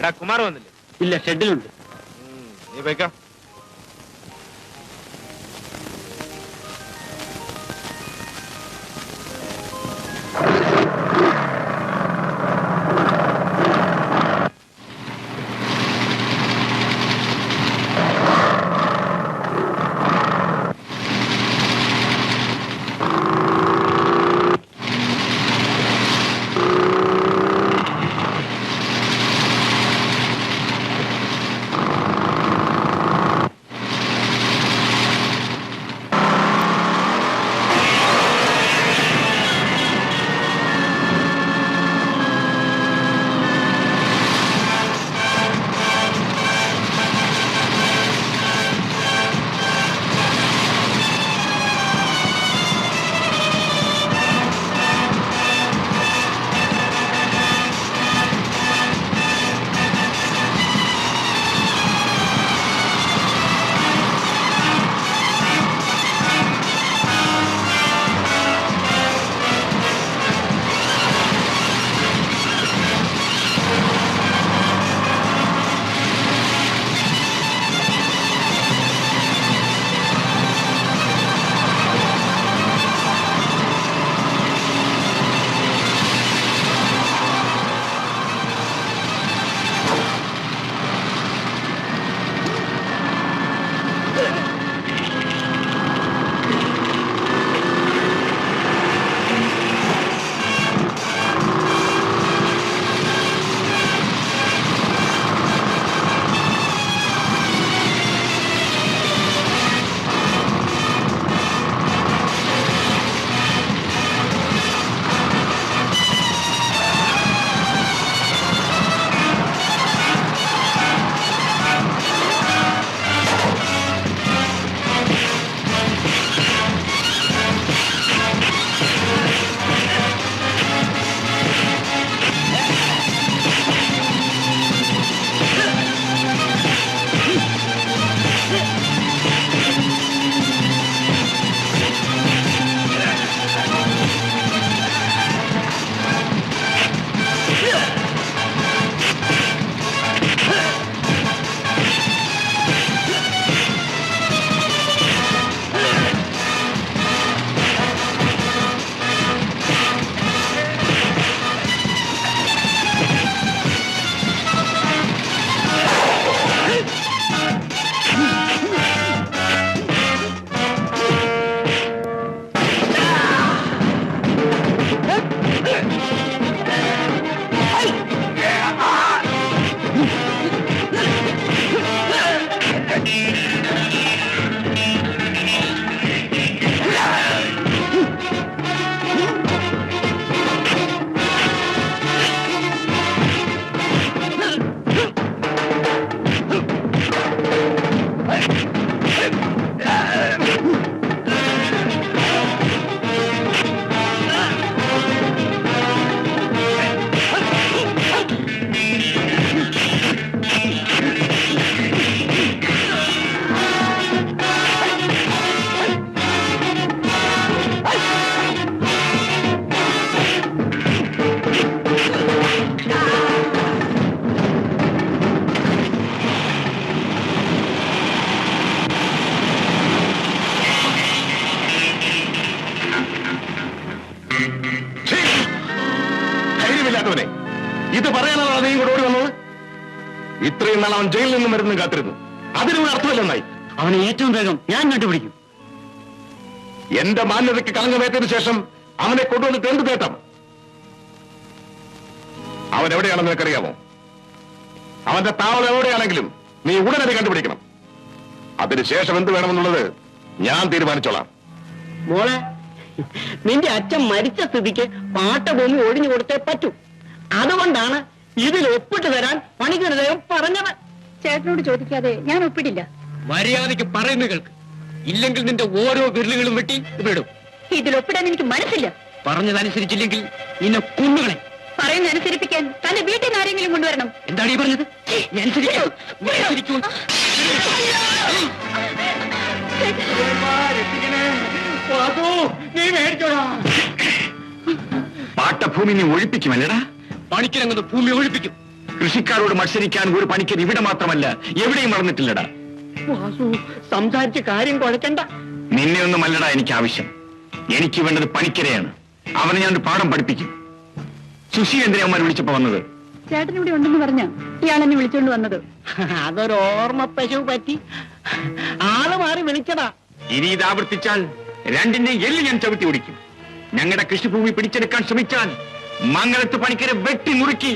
എടാ കുമാർ വന്നില്ലേ? ഇല്ല, ഷെഡിലുണ്ട്. നീ പോയിക്കോ. ഇത് പറയാനാണ് നീ ഇങ്ങോട്ട് ഓടി വന്നത്? ഇത്രയും നാൾ അവൻ ജയിലിൽ നിന്നും വരുന്നു കാത്തിരുന്നു. അതിനൊരു അർത്ഥമില്ലെന്നായി. അവനെ ഏറ്റവും വേഗം ഞാൻ കണ്ടുപിടിക്കും. എന്റെ മാന്യതയ്ക്ക് കളങ്കമേറ്റതിനു ശേഷം അവനെ കൊണ്ടുവന്നിട്ട് എന്ത് നേട്ടം? അവൻ എവിടെയാണെന്ന് നിനക്കറിയാമോ? അവന്റെ താവളം എവിടെയാണെങ്കിലും നീ ഉടനടി കണ്ടുപിടിക്കണം. അതിനുശേഷം എന്ത് വേണമെന്നുള്ളത് ഞാൻ തീരുമാനിച്ചോളാം. മോളെ, നിന്റെ അച്ഛൻ മരിച്ച സ്ഥിതിക്ക് പാട്ടഭൂമി ഒഴിഞ്ഞു കൊടുത്തേ പറ്റൂ. അതുകൊണ്ടാണ് ഇതിൽ ഒപ്പിട്ട് തരാൻ പണിക്കരുതേം പറഞ്ഞത്. ചേട്ടനോട് ചോദിക്കാതെ ഞാൻ ഒപ്പിടില്ല. മര്യാദയ്ക്ക് പറയുന്ന കേൾക്ക്, ഇല്ലെങ്കിൽ നിന്റെ ഓരോ വിരലുകളും വെട്ടി വിടും. ഇതിൽ ഒപ്പിടാൻ എനിക്ക് മനസ്സില്ല. പറഞ്ഞതനുസരിച്ചില്ലെങ്കിൽ നിന്നെ കുന്നുകളെ. പറയുന്നതനുസരിപ്പിക്കാൻ തന്റെ വീട്ടിൽ നിന്ന് ആരെങ്കിലും കൊണ്ടുവരണം. എന്താണ് ഈ പറഞ്ഞത്? പാട്ടഭൂമി നീ ഒഴിപ്പിക്കുമല്ലേടാ? പണിക്കിരങ്ങുന്ന ഭൂമി ഒഴിപ്പിക്കും. കൃഷിക്കാരോട് മത്സരിക്കാൻ ഒരു പണിക്കർ ഇവിടെ മാത്രമല്ല എവിടെയും വളർന്നിട്ടില്ലടാ. വാസു, സംസാരിച്ച് കാര്യം കുഴക്കണ്ട. നിന്നെ ഒന്നുമല്ലടാ എനിക്ക് ആവശ്യം. എനിക്ക് വേണ്ടത് പണിക്കരെയാണ്. അവനെ ഞാൻ ഒരു പാഠം പഠിപ്പിക്കും. സുശി എന്തിനാ അവന്മാർ വിളിച്ചപ്പോ വന്നത്? ചേട്ടൻ ഇവിടെ ഉണ്ടെന്ന് പറഞ്ഞ ഇയാളെന്നെ വിളിച്ചോണ്ട് വന്നത്. അതൊരു ഓർമ്മ പശു പറ്റി ആള് മാറി വിളിച്ചതാ. ഇനി ഇത് ആവർത്തിച്ചാൽ രണ്ടിന്റെ എല്ല് ഞാൻ ചവിട്ടി ഓടിക്കും. ഞങ്ങളുടെ കൃഷിഭൂമി പിടിച്ചെടുക്കാൻ ശ്രമിച്ചാൽ മംഗലത്ത് പണിക്കരെ വെട്ടി നുറുക്കി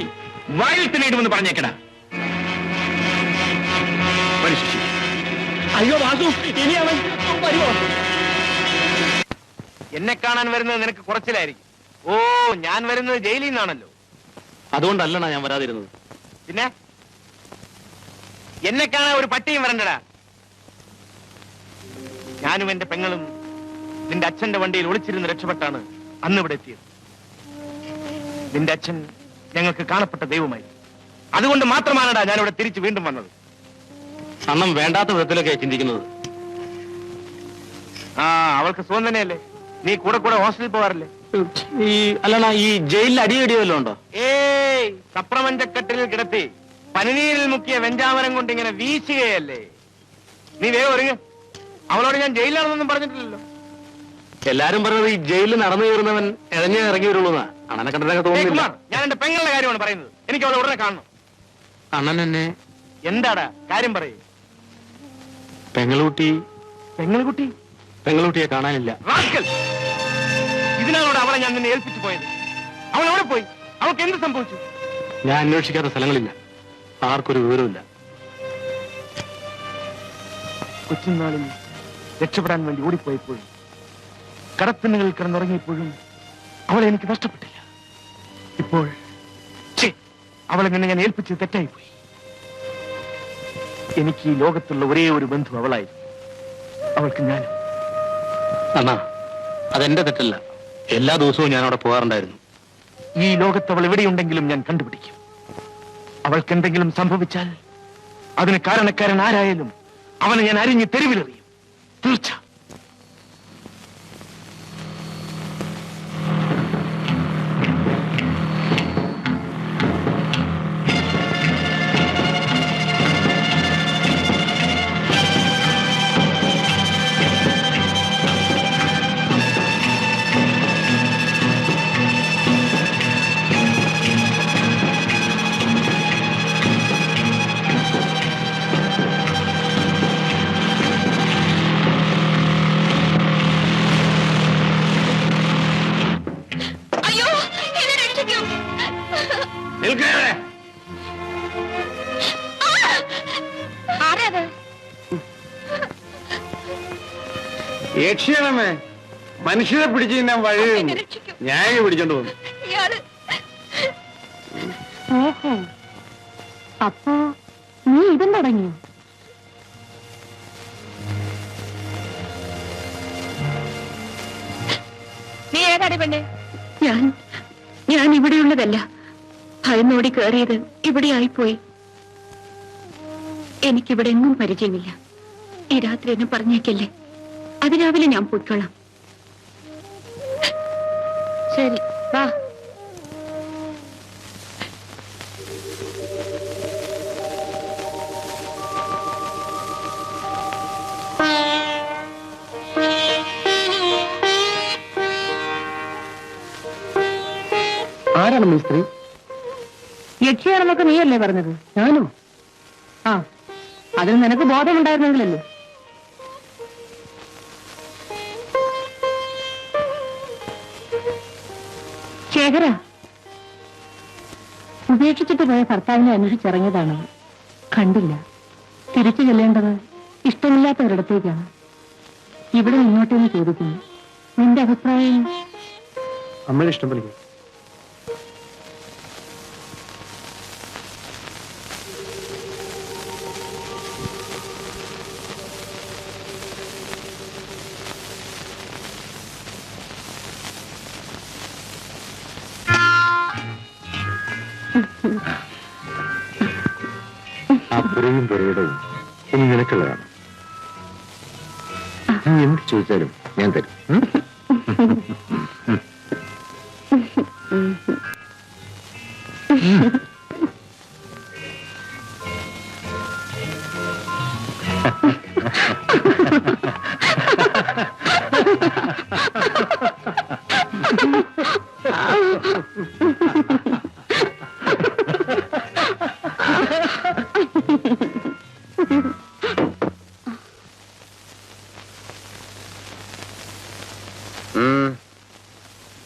വയലിൽ തന്നെ ഇടുമെന്ന് പറഞ്ഞേക്കടാ. ശശി, അയ്യോ വാസു, ഇനി അവൻ വരുമോ? എന്നെ കാണാൻ വരുന്നത് നിനക്ക് കുറച്ചിലായിരിക്കും. ഓ, ഞാൻ വരുന്നത് ജയിലിൽ നിന്നാണല്ലോ. അതുകൊണ്ടല്ലണ ഞാൻ വരാതിരുന്നത്. പിന്നെ എന്നെ കാണാൻ ഒരു പട്ടിയും വരണ്ടടാ. ഞാനും എന്റെ പെങ്ങളും നിന്റെ അച്ഛന്റെ വണ്ടിയിൽ ഒളിച്ചിരുന്ന് രക്ഷപ്പെട്ടാണ് അന്ന് ഇവിടെ എത്തിയത്. നിന്റെ അച്ഛൻ ഞങ്ങൾക്ക് കാണപ്പെട്ട ദൈവമായി. അതുകൊണ്ട് മാത്രമാണടാ ഞാനിവിടെ തിരിച്ചു വീണ്ടും വന്നത്. അണ്ണം വേണ്ടാത്ത വിധത്തിലൊക്കെ ചിന്തിക്കുന്നത്. ആ, അവൾക്ക് സുഖം തന്നെയല്ലേ? നീ കൂടെ കൂടെ ഹോസ്റ്റലിൽ പോവാറില്ലേ? ഈ അല്ലണ ഈ ജയിലിൽ അടിയടി വല്ലതും ഉണ്ടോ? ഏയ്, സപ്രമഞ്ചക്കെട്ടിൽ കിടത്തി പനിനീരിൽ മുക്കിയ വെഞ്ചാമരം കൊണ്ട് ഇങ്ങനെ വീശുകയല്ലേ. നീ വേഗം ഒരുങ്ങ്. അവളോട് ഞാൻ ജയിലാണെന്നൊന്നും പറഞ്ഞിട്ടില്ലല്ലോ. എല്ലാരും പറഞ്ഞത് ഈ ജയിലിൽ നടന്നു കയറുന്നവൻ ഇഴഞ്ഞേ ഇറങ്ങി വരുള്ളൂന്നാ. അണ്ണനെ കണ്ടതൊക്കെ തോന്നുന്നില്ല. കുമാർ, ഞാൻ എന്റെ പെങ്ങളുടെ കാര്യമാണ് പറയുന്നത്. എനിക്ക് അവളെ ഉടനെ കാണണം. അണ്ണൻ എന്നെ എന്താടാ കാര്യം പറയേ? പെങ്ങളുട്ടി പെങ്ങളുകുട്ടി പെങ്ങളുട്ടിയെ കാണാനില്ല. റാസ്കൽ! ഇതിനാണോട് അവളെ ഞാൻ നിന്നെ ഏൽപ്പിച്ചു പോയത്? അവൾ എവിടെ പോയി? അവൾക്ക് എന്ത് സംഭവിച്ചു? ഞാൻ അന്വേഷിക്കാത്ത സ്ഥലങ്ങളില്ല. ആർക്കൊരു വിവരമില്ല. കൊച്ചുനാളിൽ രക്ഷപ്പെടാൻ വേണ്ടി ഓടിപ്പോയപ്പോഴും കടത്തിണ്ണുകളിൽ കിടന്നുറങ്ങിയപ്പോഴും അവളെ എനിക്ക് നഷ്ടപ്പെട്ടില്ല. ഇപ്പോൾ അവളെ നിന്നെ ഞാൻ ഏൽപ്പിച്ചത് തെറ്റായിപ്പോയി. എനിക്ക് ഈ ലോകത്തുള്ള ഒരേ ഒരു ബന്ധു അവളായിരുന്നു. അവൾക്ക് ഞാനും. അണ്ണാ, അതെന്റെ തെറ്റല്ല. എല്ലാ ദിവസവും ഞാൻ അവിടെ പോകാറുണ്ടായിരുന്നു. ഈ ലോകത്ത് അവൾ എവിടെയുണ്ടെങ്കിലും ഞാൻ കണ്ടുപിടിക്കും. അവൾക്ക് എന്തെങ്കിലും സംഭവിച്ചാൽ അതിന് കാരണക്കാരൻ ആരായാലും അവനെ ഞാൻ അരിഞ്ഞ് തെരുവിലെറിയും. തീർച്ച. യക്ഷിയാണമ്മേ, മനുഷ്യരെ പിടിച്ചു ഞാൻ വഴി ഞാൻ പിടിച്ചോണ്ട് പോകും. ഓഹോ, അപ്പോ നീ ഇതും തുടങ്ങിയോ? നീ ഏതാടി പെണ്ണെ? ഞാൻ ഇവിടെയുള്ളതല്ല. ഭയന്നോടി കയറിയത് ഇവിടെ ആയിപ്പോയി. എനിക്കിവിടെ എങ്ങും പരിചയമില്ല. ഈ രാത്രി എന്നെ പറഞ്ഞേക്കല്ലേ. അതിരാവിലെ ഞാൻ പോയിക്കൊള്ളാം. ശരി, വാ. ആരാണ് മിസ്ത്രി? യക്ഷിയാണെന്നൊക്കെ നീയല്ലേ പറഞ്ഞത്? ഞാനോ? ആ, അതിന് നിനക്ക് ബോധമുണ്ടായിരുന്നെങ്കിലല്ലേ. ശേഖര, ഉപേക്ഷിച്ചിട്ട് പോയ ഭർത്താവിനെ അന്വേഷിച്ചിറങ്ങിയതാണ്. കണ്ടില്ല. തിരിച്ചു ചെല്ലേണ്ടത് ഇഷ്ടമില്ലാത്തവരിടത്തേക്കാണ്. ഇവിടെ മുന്നോട്ടേന്ന് ചോദിക്കുന്നു. നിന്റെ അഭിപ്രായം? അമ്മയുടെ ഇഷ്ടം പോലെ. ആ പുരയും പുരയിടവും ഇനി നിനക്കുള്ളതാണ്. നീ എന്ത് ചോദിച്ചാലും ഞാൻ തരും.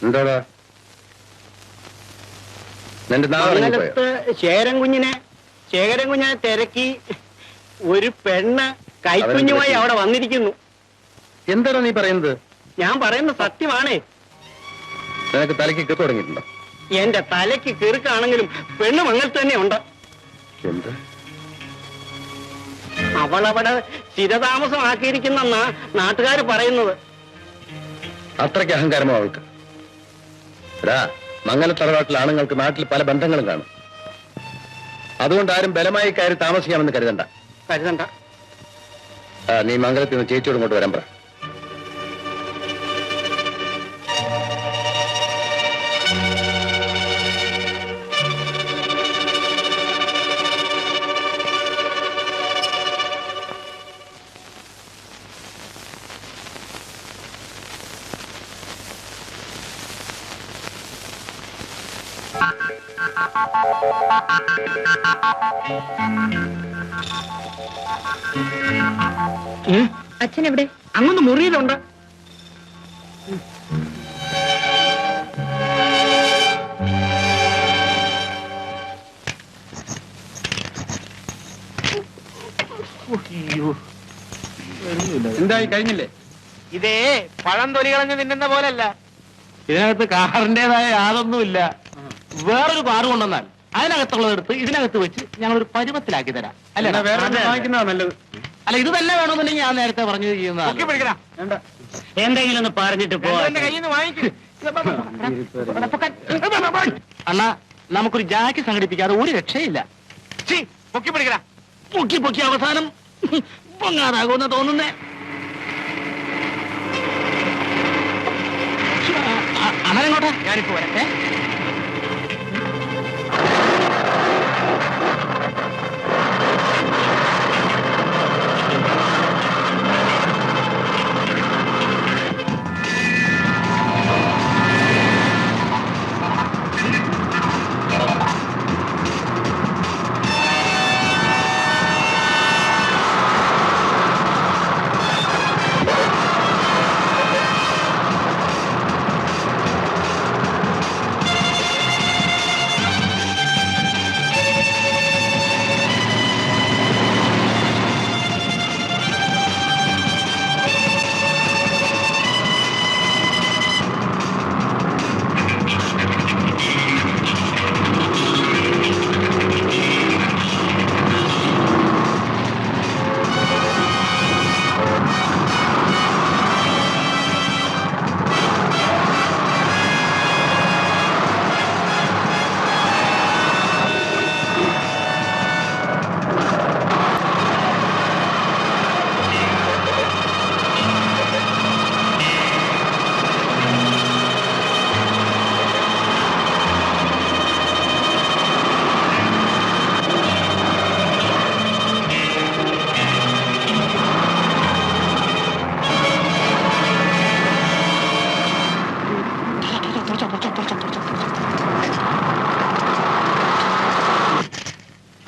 എന്താടാ നിന്റെ മംഗലത്ത് ശേഖരൻ കുഞ്ഞിനെ തിരക്കി ഒരു പെണ്ണ് കൈക്കുഞ്ഞുമായി അവിടെ വന്നിരിക്കുന്നു. എന്താണ് നീ പറയുന്നത്? ഞാൻ പറയുന്ന സത്യമാണേ. നിനക്ക് തലയ്ക്ക് കിട്ടു തുടങ്ങിയിട്ടുണ്ടോ? എന്റെ തലയ്ക്ക് കിറുക്കാണെങ്കിലും പെണ്ണ് മംഗലത്ത് തന്നെ ഉണ്ട്. എന്ത്? അവളവിടെ സ്ഥിരതാമസമാക്കിയിരിക്കുന്നെന്നാ നാട്ടുകാർ പറയുന്നത്. അത്രയ്ക്ക് അഹങ്കാരമോ അവൾക്ക്? മംഗല തറവാട്ടിലെ ആണുങ്ങൾക്ക് നാട്ടിൽ പല ബന്ധങ്ങളും കാണും. അതുകൊണ്ട് ആരും ബലമായി കയറി താമസിക്കാമെന്ന് കരുതണ്ട. നീ മംഗലത്തിൽ നിന്ന് ചേച്ചിയോട് ഇങ്ങോട്ട് വരാൻ പറ. അച്ഛൻ എവിടെ? അങ്ങൊന്ന് മുറിയിലുണ്ട്. എന്തായി കഴിഞ്ഞില്ലേ? ഇതേ പഴം തൊലി കളഞ്ഞ് തിന്നുന്ന പോലല്ല. ഇതിനകത്ത് കാറിന്റേതായ യാതൊന്നുമില്ല. വേറൊരു കാറ് കൊണ്ടുവന്നാൽ അതിനകത്തുള്ളതെടുത്ത് ഇതിനകത്ത് വെച്ച് ഞങ്ങളൊരു പരുവത്തിലാക്കി തരാം. അല്ല വേറെ വാങ്ങിക്കുന്നതാ നല്ലത്. അല്ല ഇത് തന്നെ വേണമെന്നുണ്ടെങ്കിൽ ഞാൻ നേരത്തെ പറഞ്ഞു ചെയ്യുന്നതാണ്. എന്തെങ്കിലും ഒന്ന് പറഞ്ഞിട്ട് പോ. കയ്യിൽ നിന്ന് വാങ്ങിക്കും. അണ്ണാ നമുക്കൊരു ജാക്കി സംഘടിപ്പിക്കാതെ ഒരു രക്ഷയില്ല. പൊക്കി പിടിക്കടാ. പൊക്കി പൊക്കി അവസാനം പൊങ്ങാതാകുമെന്ന് തോന്നുന്നേ. അണ്ണനെങ്ങോട്ടാ? ഞാനിപ്പോ വരട്ടെ.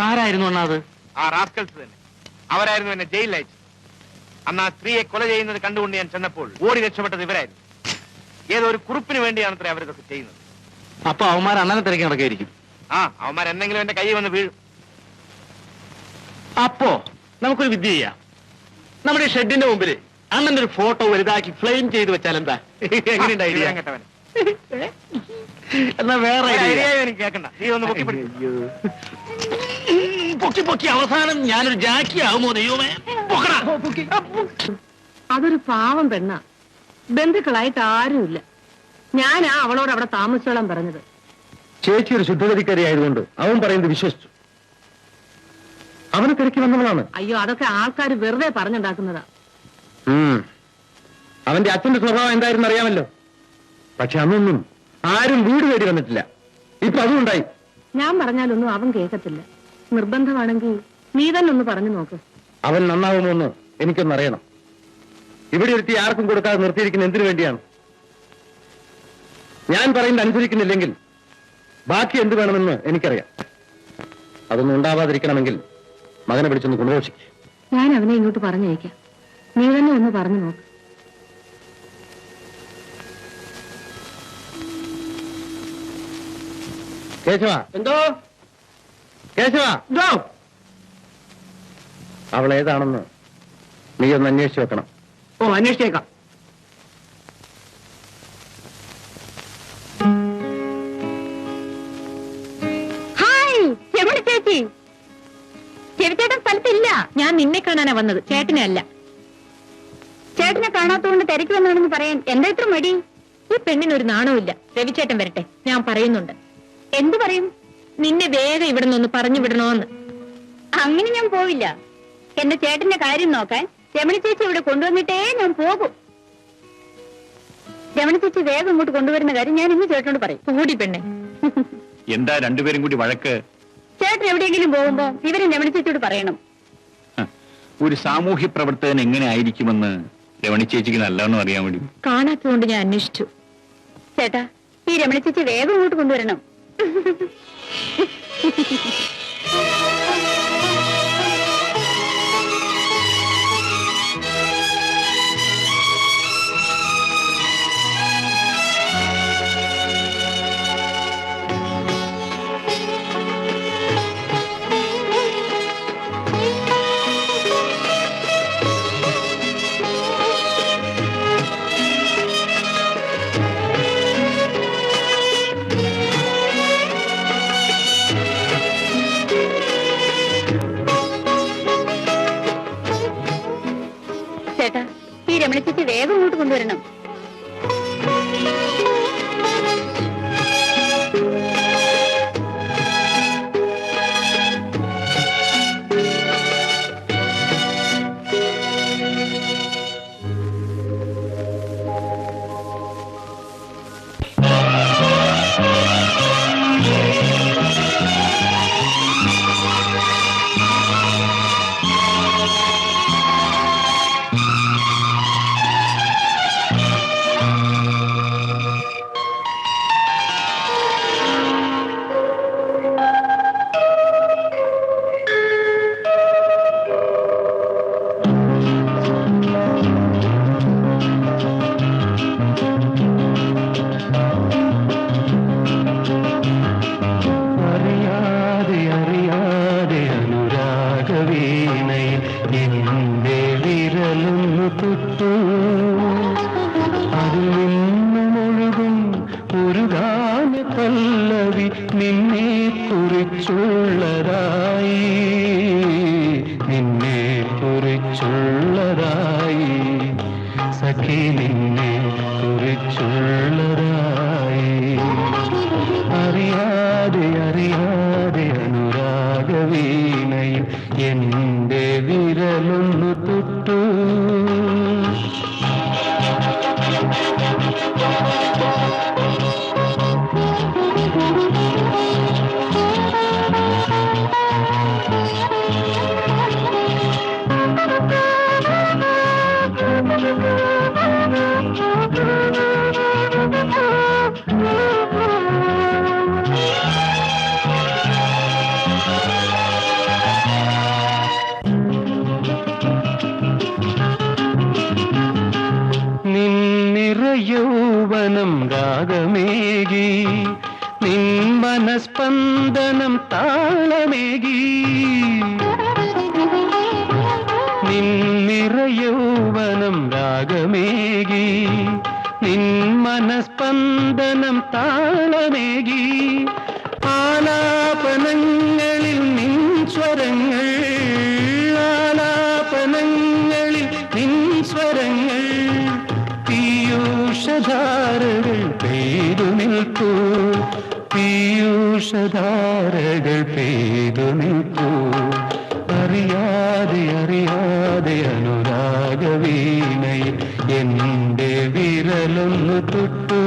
ആരായിരുന്നു അണ്ണാ അത്? ആ റാസ്കൽസ് തന്നെ. അവരായിരുന്നു എന്നെ ജയിലിൽ അയച്ചത്. അന്ന് ആ സ്ത്രീയെ കൊല ചെയ്യുന്നത് കണ്ടുകൊണ്ട് ഞാൻ ചെന്നപ്പോൾ ഓടി രക്ഷപ്പെട്ടത് ഇവരായിരുന്നു. ഏതോ ഒരു കുറിപ്പിന് വേണ്ടിയാണ് അത്ര അവരിതൊക്കെ ചെയ്യുന്നത്. അപ്പൊ അവന്മാർ അണ്ണനെ തിരക്കി നടക്കായിരിക്കും. അവന്മാർ എന്തെങ്കിലും എന്റെ കൈ വന്ന് വീഴും. അപ്പോ നമുക്കൊരു വിദ്യ ചെയ്യാം. നമ്മുടെ ഈ ഷെഡിന്റെ മുമ്പിൽ അണ്ണന്റെ ഒരു ഫോട്ടോ വലുതാക്കി ഫ്ലെയിം ചെയ്ത് വെച്ചാൽ എന്താ? എങ്ങനെയുണ്ട് ഐഡിയ? കേട്ടവൻ എന്നാ വേറെ എനിക്ക് കേൾക്കണ്ട. നീ ഒന്ന് പൊക്കി പിടിക്കും. പൊക്കി പൊക്കി അവസാനം ഞാനൊരു ജാക്കി ആവുമോ ദൈവമേ? അതൊരു പാവം പെണ്ണ. ബന്ധുക്കളായിട്ട് ആരുമില്ല. ഞാനാ അവളോട് അവിടെ താമസിച്ചോളാൻ പറഞ്ഞത്. ചേച്ചി ഒരു ശുദ്ധഗതിക്കാരി ആയതുകൊണ്ട് അവൻ പറയുന്നത് വിശ്വസിച്ചു. അവനെ തിരക്കി വന്നവളാണ്. അയ്യോ അതൊക്കെ ആൾക്കാർ വെറുതെ പറഞ്ഞുണ്ടാക്കുന്നതാ. അവന്റെ അച്ഛന്റെ സ്വഭാവം എന്തായിരുന്നു അറിയാമല്ലോ. പക്ഷെ അന്നൊന്നും ആരും വീട് തേടി വന്നിട്ടില്ല. ഇപ്പൊ അതുണ്ടായി. ഞാൻ പറഞ്ഞാലൊന്നും അവൻ കേൾക്കത്തില്ല. നിർബന്ധമാണെങ്കിൽ നീ തന്നെ ഒന്ന് പറഞ്ഞു നോക്ക്. അവൻ നന്നാവുമോന്ന് എനിക്കൊന്നറിയണം. ഇവിടെ ഒരുത്തി ആർക്കും കൊടുക്കാതെ നിർത്തിയിരിക്കുന്ന എന്തിനു വേണ്ടിയാണ്? ഞാൻ പറയുന്നത് അനുസരിക്കുന്നില്ലെങ്കിൽ ബാക്കി എന്ത് വേണമെന്ന് എനിക്കറിയാം. അതൊന്നും ഉണ്ടാവാതിരിക്കണമെങ്കിൽ മകനെ പിടിച്ചൊന്ന് കൊണ്ടുപോഷിക്കും. ഞാൻ അവനെ ഇങ്ങോട്ട് പറഞ്ഞയക്കാം. നീ തന്നെ ഒന്ന് പറഞ്ഞു നോക്ക്. കേശവ, എന്തോ കേശവ, എന്തോ അവൾ ഏതാണെന്ന് നീ ഒന്ന് അന്വേഷിച്ചു വെക്കണം. ഓ, അന്വേഷിച്ചേക്കാം. ഹായ് ചെവിളി ചേച്ചി. ചെവിച്ചേട്ടൻ സ്ഥലത്തില്ല. ഞാൻ നിന്നെ കാണാനാ വന്നത്, ചേട്ടനെ അല്ല. ചേട്ടനെ കാണാത്തതുകൊണ്ട് തിരക്ക് വന്നാണെന്ന് പറയാൻ എന്താ ഇത്ര മടി? ഈ പെണ്ണിനൊരു നാണവുമില്ല. രവിച്ചേട്ടൻ വരട്ടെ, ഞാൻ പറയുന്നുണ്ട്. എന്തു പറയും? നിന്നെ വേഗം ഇവിടെ നിന്ന് പറഞ്ഞു വിടണോന്ന്. അങ്ങനെ ഞാൻ പോവില്ല. എന്റെ ചേട്ടന്റെ കാര്യം നോക്കാൻ രമണി ചേച്ചി ഇവിടെ കൊണ്ടുവന്നിട്ടേ ഞാൻ പോകും. രമണി ചേച്ചി വേഗം ഇങ്ങോട്ട് കൊണ്ടുവരുന്ന കാര്യം ഞാൻ ഇന്ന് ചേട്ടനോട് പറയും. കൂടി പെണ്ണെ. എന്താ രണ്ടുപേരും കൂടി വഴക്ക്? ചേട്ടൻ എവിടെയെങ്കിലും പോകുമ്പോ ഇവരും രമണി ചേച്ചിയോട് പറയണം. ഒരു സാമൂഹ്യ പ്രവർത്തകൻ എങ്ങനെ ആയിരിക്കുമെന്ന് രമണി ചേച്ചിക്ക് നല്ലവണ്ണം അറിയാൻ വേണ്ടി. കാണാത്തതുകൊണ്ട് ഞാൻ അന്വേഷിച്ചു. ചേട്ടാ, ഈ രമണി ചേച്ചി വേഗം ഇങ്ങോട്ട് കൊണ്ടുവരണം. ചേട്ടാ, ഈ രമണി ചേച്ചി വേഗം ഇങ്ങോട്ട് കൊണ്ടുവരണം. യൗവനം രാഗമേകി നിൻ മനസ്പന്ദനം താളമേകി നിന്നിറയൗവനം രാഗമേകി നിൻ മനസ്പന്ദനം താളമേകി ആലാപനങ്ങളിൽ നിൻ സ്വരങ്ങൾ ആലാപനങ്ങളിൽ നിൻ സ്വരങ്ങൾ പീയൂഷധാരകൾ പെയ്തു നിൽക്കൂ പീയൂഷധാരകൾ പെയ്തു നിൽക്കൂ അറിയാതെ അറിയാതെ അനുരാഗവീണയിൽ എന്റെ വിരലൊന്നു തൊട്ടു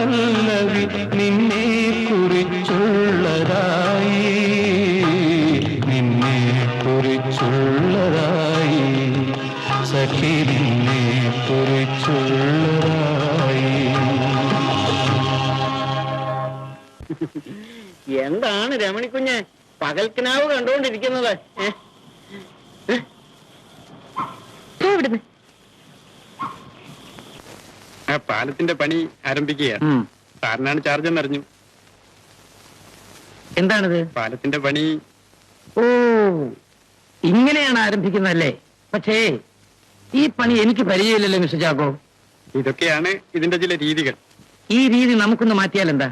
പല്ലവി നിന്നെ കുറിച്ചുള്ളതായി, നിന്നെ കുറിച്ചുള്ളതായി, സഖി നിന്നെ കുറിച്ചുള്ളതായി. എന്താണ് രമണിക്കുഞ്ഞ് പകൽക്കിനാവ് കണ്ടുകൊണ്ടിരിക്കുന്നത്? ഇവിടുന്ന് ആ പാലത്തിന്റെ പണി ആരംഭിക്കുക. സാറിനാണ് ചാർജ് എന്നറിഞ്ഞു. എന്താണിത്? പാലത്തിന്റെ പണി. ഓ, ഇങ്ങനെയാണ് ആരംഭിക്കുന്നതല്ലേ? പക്ഷേ ഈ പണി എനിക്ക് പരിചയമില്ലല്ലോ മിസ്റ്റർ ചാക്കോ. ഇതൊക്കെയാണ് ഇതിന്റെ ചില രീതികൾ. ഈ രീതി നമുക്കൊന്ന് മാറ്റിയാൽ എന്താ?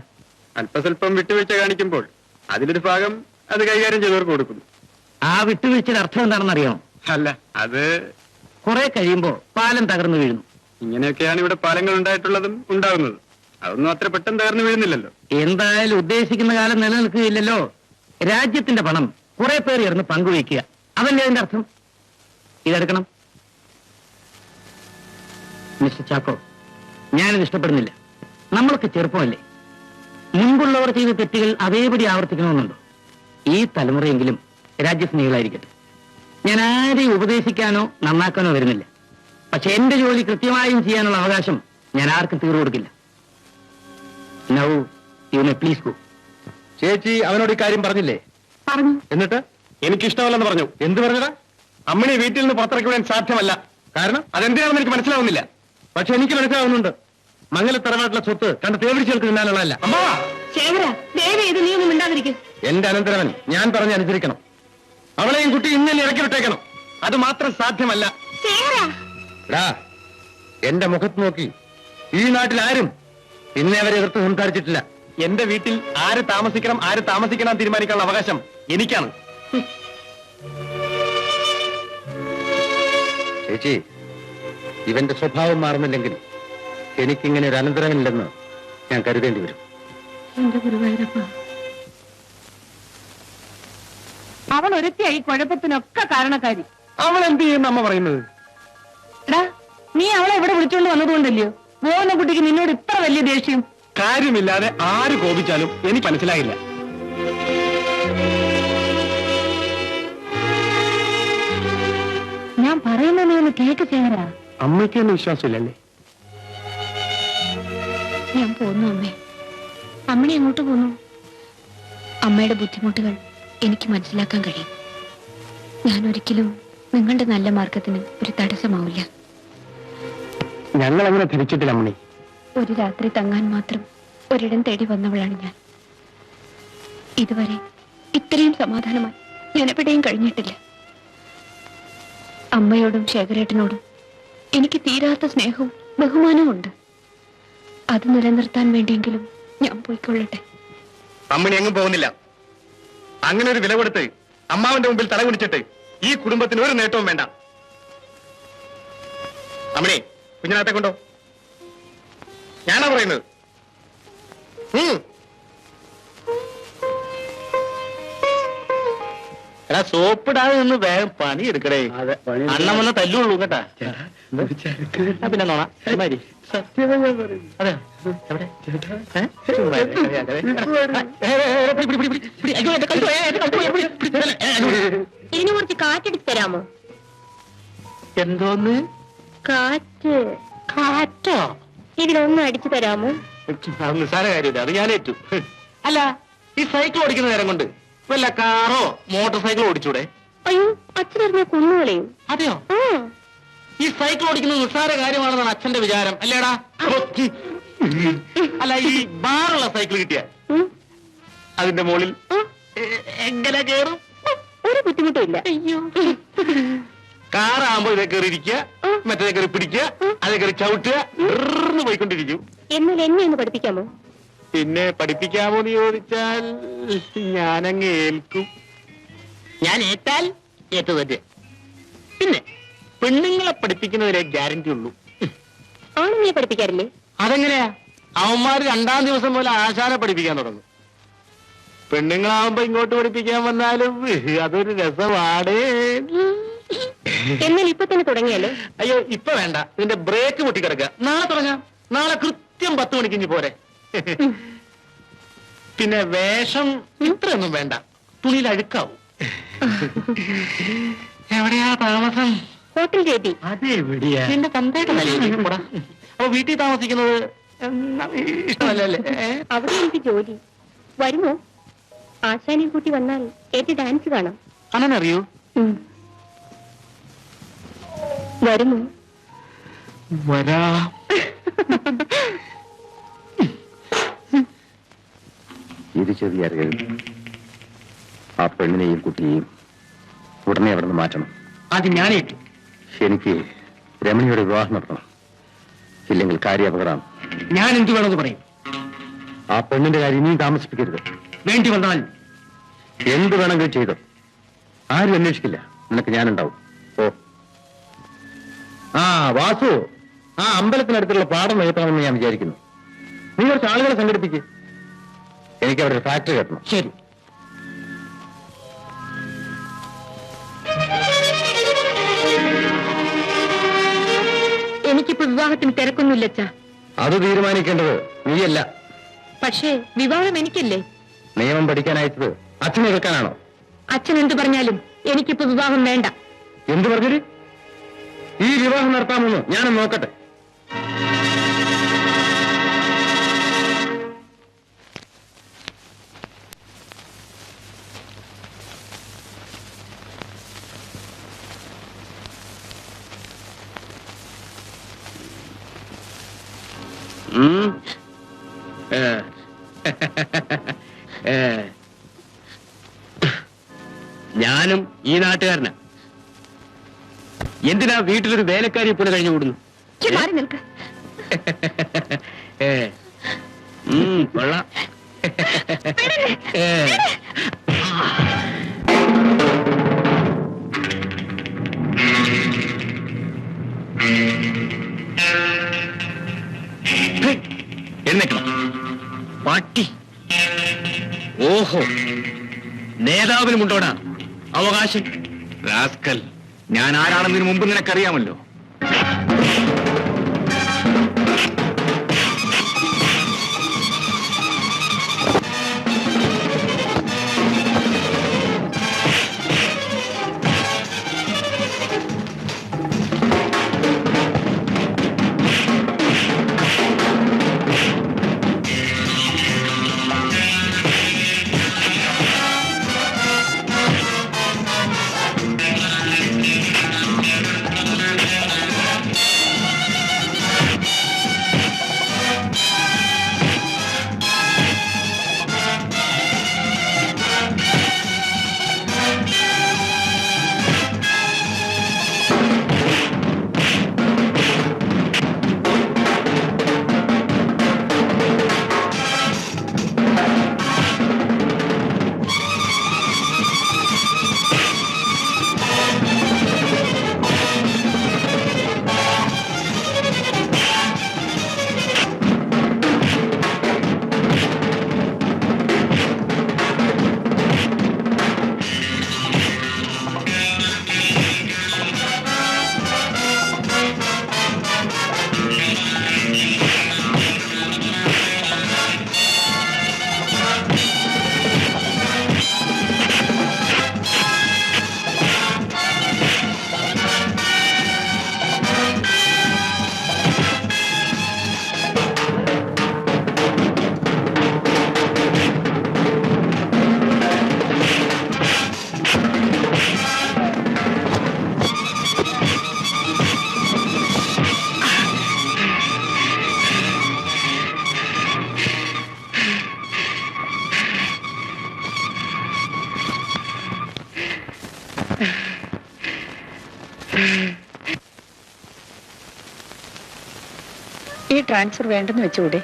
അല്പസ്വല്പം വിട്ടുവീഴ്ച കാണിക്കുമ്പോൾ അതിലൊരു ഭാഗം അത് കൈകാര്യം ചെയ്തവർക്ക് കൊടുക്കുന്നു. ആ വിട്ടുവീഴ്ചയുടെ അർത്ഥം എന്താണെന്നറിയാമോ? അല്ല, അത് കുറെ കഴിയുമ്പോ പാലം തകർന്നു വീഴുന്നു. ഇങ്ങനെയൊക്കെയാണ് ഇവിടെ പാലങ്ങൾ ഉണ്ടായിട്ടുള്ളതും ഉണ്ടാകുന്നതും. അതൊന്നും അത്ര പെട്ടെന്ന് തകർന്നു വീഴുന്നില്ലല്ലോ. എന്തായാലും ഉദ്ദേശിക്കുന്ന കാലം നിലനിൽക്കുകയില്ലല്ലോ. രാജ്യത്തിന്റെ പണം കുറെ പേർ ചേർന്ന് പങ്കുവയ്ക്കുക, അതല്ലേ അതിന്റെ അർത്ഥം. ഇതെടുക്കണം മിസ്റ്റർ ചാക്കോ. ഞാനിത് ഇഷ്ടപ്പെടുന്നില്ല. നമ്മളൊക്കെ ചെറുപ്പമല്ലേ. മുൻപുള്ളവർ ചെയ്ത തെറ്റുകൾ അതേപടി ആവർത്തിക്കണമെന്നുണ്ടോ? ഈ തലമുറയെങ്കിലും രാജ്യസ്നേഹികളായിരിക്കട്ടെ. ഞാൻ ആരെയും ഉപദേശിക്കാനോ നന്നാക്കാനോ വരുന്നില്ല. പക്ഷെ എന്റെ ജോലി കൃത്യമായും ചെയ്യാനുള്ള അവകാശം ഞാൻ ആർക്കും തീർന്നു കൊടുക്കില്ല. Now you may please go. ചേച്ചി അവനോട് ഈ കാര്യം പറഞ്ഞില്ലേ? പറഞ്ഞു. എന്നിട്ട് എനിക്കിഷ്ടമല്ലെന്ന് പറഞ്ഞു. എന്ത് പറഞ്ഞടാ? അമ്മനെ വീട്ടിൽ നിന്ന് പുറത്തിറക്കി വിടാൻ സാധ്യമല്ല. കാരണം അതെന്തിനാണെന്ന് എനിക്ക് മനസ്സിലാവുന്നില്ല. പക്ഷെ എനിക്ക് മനസ്സിലാവുന്നുണ്ട്. മംഗലത്തറവാട്ടിലെ സ്വത്ത് കണ്ട് തേവിടിച്ചെടുത്ത് തിന്നാനുള്ളതല്ല. അമ്മാ, ശേഖര, ദയവ് ഇത് നീ ഒന്നും മിണ്ടാതിരിക്കും. എന്റെ അനന്തരവൻ ഞാൻ പറഞ്ഞ് അനുസരിക്കണം. അവളെയും കുട്ടി ഇന്നലെ ഇറക്കി വിട്ടേക്കണം. അത് മാത്രം സാധ്യമല്ല. എന്റെ മുഖത്ത് നോക്കി ഈ നാട്ടിൽ ആരും ഇന്നേ അവരെ എതിർത്ത് സംസാരിച്ചിട്ടില്ല. എന്റെ വീട്ടിൽ ആര് താമസിക്കണം ആര് താമസിക്കണം തീരുമാനിക്കാനുള്ള അവകാശം എനിക്കാണ്. ചേച്ചി, ഇവന്റെ സ്വഭാവം മാറുന്നില്ലെങ്കിൽ എനിക്കിങ്ങനെ ഒരു അനന്തരവനില്ലെന്ന് ഞാൻ കരുതേണ്ടി വരും. എന്റെ ഗുരുവായൂരപ്പ, അവൾ ഒരുത്തിയായി കുഴപ്പത്തിനൊക്കെ കാരണക്കാരി. അവൾ എന്ത് ചെയ്യുന്ന അമ്മ പറയുന്നത്? എടാ, നീ അവളെ ഇവിടെ വിളിച്ചോണ്ട് വന്നതുകൊണ്ടല്ലയോ പോകുന്ന കുട്ടിക്ക് നിന്നോട് ഇത്ര വലിയ ദേഷ്യം? കാര്യമില്ലാതെ ആര് കോപിച്ചാലും എനിക്ക് മനസ്സിലായില്ല. ഞാൻ പറയുന്ന ഒന്ന് കേക്ക് ചേരാ. അമ്മയ്ക്കൊന്നും വിശ്വാസമില്ലല്ലേ? ഞാൻ പോന്നു അമ്മേ. അമ്മണി എങ്ങോട്ട് പോന്നു? അമ്മയുടെ ബുദ്ധിമുട്ടുകൾ എനിക്ക് മനസ്സിലാക്കാൻ കഴിയും. ഞാൻ ഒരിക്കലും നിങ്ങളുടെ നല്ല മാർഗത്തിന് ഒരു തടസ്സമാവില്ല. ഞങ്ങൾ അങ്ങനെ ധരിച്ചിട്ടില്ല അമ്മണി. ഒരു രാത്രി തങ്ങാൻ മാത്രം ഒരിടം തേടി വന്നവളാണ് ഞാൻ. ഇതുവരെ ഇത്രയും സമാധാനമായി ഞാൻ എവിടെയും കഴിഞ്ഞിട്ടില്ല. അമ്മയോടും ശേഖരേട്ടനോടും എനിക്ക് തീരാത്ത സ്നേഹവും ബഹുമാനവും ഉണ്ട്. അത് നിലനിർത്താൻ വേണ്ടിയെങ്കിലും ഞാൻ പോയിക്കൊള്ളട്ടെ. അമ്മണി എങ്ങും പോകുന്നില്ല. അങ്ങനെ ഒരു വില കൊടുത്ത് അമ്മാവന്റെ മുമ്പിൽ തല കുനിച്ചിട്ട് ഈ കുടുംബത്തിന് ഒരു നേട്ടവും വേണ്ട. അമ്മണി, കുഞ്ഞിനകത്തെ കൊണ്ടോ? ഞാനാ പറയുന്നത്. എടാ, സോപ്പിടാതെ നിന്ന് വേഗം പണി എടുക്കടേ. അണ്ണം വന്ന തല്ലുള്ളൂ കേട്ടാ. പിന്നെ നോണ സത്യമായി പറയും. അതെ, എവിടെ? ഇനി കുറച്ച് കാറ്റടിച്ച് തരാമോ? എന്തോന്ന്? കാറ്റ്. കാറ്റോ? ഇതിലൊന്നും അടിച്ചു തരാമോ? അത് നിസ്സാര കാര്യമില്ല, അത് ഞാൻ ഏറ്റു. അല്ല, ഈ സൈക്കിൾ ഓടിക്കുന്ന നേരം കൊണ്ട് വല്ല കാറോ മോട്ടോർ സൈക്കിളോ ഓടിച്ചൂടെ? അയ്യോ, അച്ഛനറിഞ്ഞ കുന്നുകളെയും. അതെയോ? ഈ സൈക്കിൾ ഓടിക്കുന്നത് നിസ്സാര കാര്യമാണെന്നാണ് അച്ഛന്റെ വിചാരം, അല്ലേടാ? അല്ല, ഈ ബാറുള്ള സൈക്കിൾ കിട്ടിയ അതിന്റെ മുകളിൽ എങ്ങനെ കേറും? ഒരു ബുദ്ധിമുട്ടും ഇല്ല. അയ്യോ, കാറാകുമ്പോ ഇതേ കയറി ഇരിക്കുക, മറ്റേ കയറി പിടിക്കുക, അതേ കയറി ചവിട്ടുക, പോയിക്കൊണ്ടിരിക്കും. എന്നാൽ എന്നെ ഒന്ന് പഠിപ്പിക്കാമോ? പിന്നെ പഠിപ്പിക്കാമോ എന്ന് ചോദിച്ചാൽ ഞാനങ്ങ് ഏൽക്കും. ഞാൻ ഏറ്റാൽ ഏറ്റു തന്നെ. പിന്നെ പെണ്ണുങ്ങളെ പഠിപ്പിക്കുന്നതിലെ ഗ്യാരണ്ടി ഉള്ളൂ. ആണുങ്ങളെ പഠിപ്പിക്കാറില്ലേ? അതെങ്ങനെയാ? അവന്മാര് 2-ാം ദിവസം പോലെ ആശാനെ പഠിപ്പിക്കാൻ തുടങ്ങും. പെണ്ണുങ്ങളാവുമ്പോ ഇങ്ങോട്ട് പഠിപ്പിക്കാൻ വന്നാലും അതൊരു രസമാണ്. എന്നാൽ ഇപ്പൊ തന്നെ തുടങ്ങിയാലോ? അയ്യോ, ഇപ്പൊ വേണ്ട, ഇതിന്റെ ബ്രേക്ക് പൊട്ടിക്കിടക്കുക. നാളെ തുടങ്ങാം. നാളെ കൃത്യം 10 മണിക്ക് ഇനി പോരെ. പിന്നെ വേഷം ഇത്രയൊന്നും വേണ്ട, തുണിയിൽ അഴുക്കാവും. എവിടെയാ താമസം? ഹോട്ടൽ ചേച്ചി. അതെവിടെയാ? എന്റെ തന്തയുടെ നിലയിലേക്ക് കൂടാ. അപ്പൊ വീട്ടിൽ താമസിക്കുന്നത് ഇഷ്ടമല്ലേ? അവിടെ എനിക്ക് ജോലി. വരുമോ? ആശാനെ കൂട്ടി വന്നാൽ ഏറ്റ് ഡാൻസ് കാണാം. അനറിയോ? വരുമോ? വരാ. ഇത് ചെറിയ ആ പെണ്ണിനെയും കുട്ടിയെയും ഉടനെ അവിടെ നിന്ന് മാറ്റണം. അത് ഞാനേറ്റു. എനിക്ക് രമണിയുടെ വിവാഹം നടത്തണം, ഇല്ലെങ്കിൽ കാര്യാപകടമാണ്. ഞാൻ എന്തു വേണമെന്ന് പറയും. ആ പെണ്ണിന്റെ കാര്യം ഇനിയും താമസിപ്പിക്കരുത്. വേണ്ടി വന്നാൽ എന്ത് വേണമെങ്കിലും ചെയ്തോ, ആരും അന്വേഷിക്കില്ല. നിനക്ക് ഞാനുണ്ടാവും. ഓ ആ വാസു, ആ അമ്പലത്തിനടുത്തുള്ള പാടം നികത്തണമെന്ന് ഞാൻ വിചാരിക്കുന്നു. നീ കുറച്ച് ആളുകളെ സംഘടിപ്പിക്ക്. എനിക്ക് അവരുടെ ഫാക്ടറി കെട്ടണം. ശരി. എനിക്കിപ്പോ വിവാഹത്തിന് തിരക്കൊന്നുമില്ല അച്ഛാ. അത് തീരുമാനിക്കേണ്ടത് നീയല്ല. പക്ഷേ വിവാഹം എനിക്കല്ലേ. നിയമം പഠിക്കാൻ അയച്ചത് അച്ഛനെ വെക്കാനാണോ? അച്ഛൻ എന്ത് പറഞ്ഞാലും എനിക്കിപ്പോ വിവാഹം വേണ്ട. എന്ത് പറഞ്ഞത്? ഈ വിവാഹം നടത്താമെന്ന് ഞാനൊന്ന് നോക്കട്ടെ. ഞാനും ഈ നാട്ടുകാരനാ. എന്തിനാ വീട്ടിലൊരു വേലക്കാരിയെ പോലെ കഴിഞ്ഞു കൂടുന്നു? മാറി നിൽക്ക്. കൊള്ളാം. എഴുന്നേക്കണം പാട്ടി. ഓഹോ, നേതാവിനുമുണ്ടോടാ അവകാശം? റാസ്കൽ, ഞാൻ ആരാണെന്നതിന് മുമ്പ് നിനക്കറിയാമല്ലോ. ഈ ട്രാൻസ്ഫർ വേണ്ടെന്ന് വെച്ചുകൂടെ?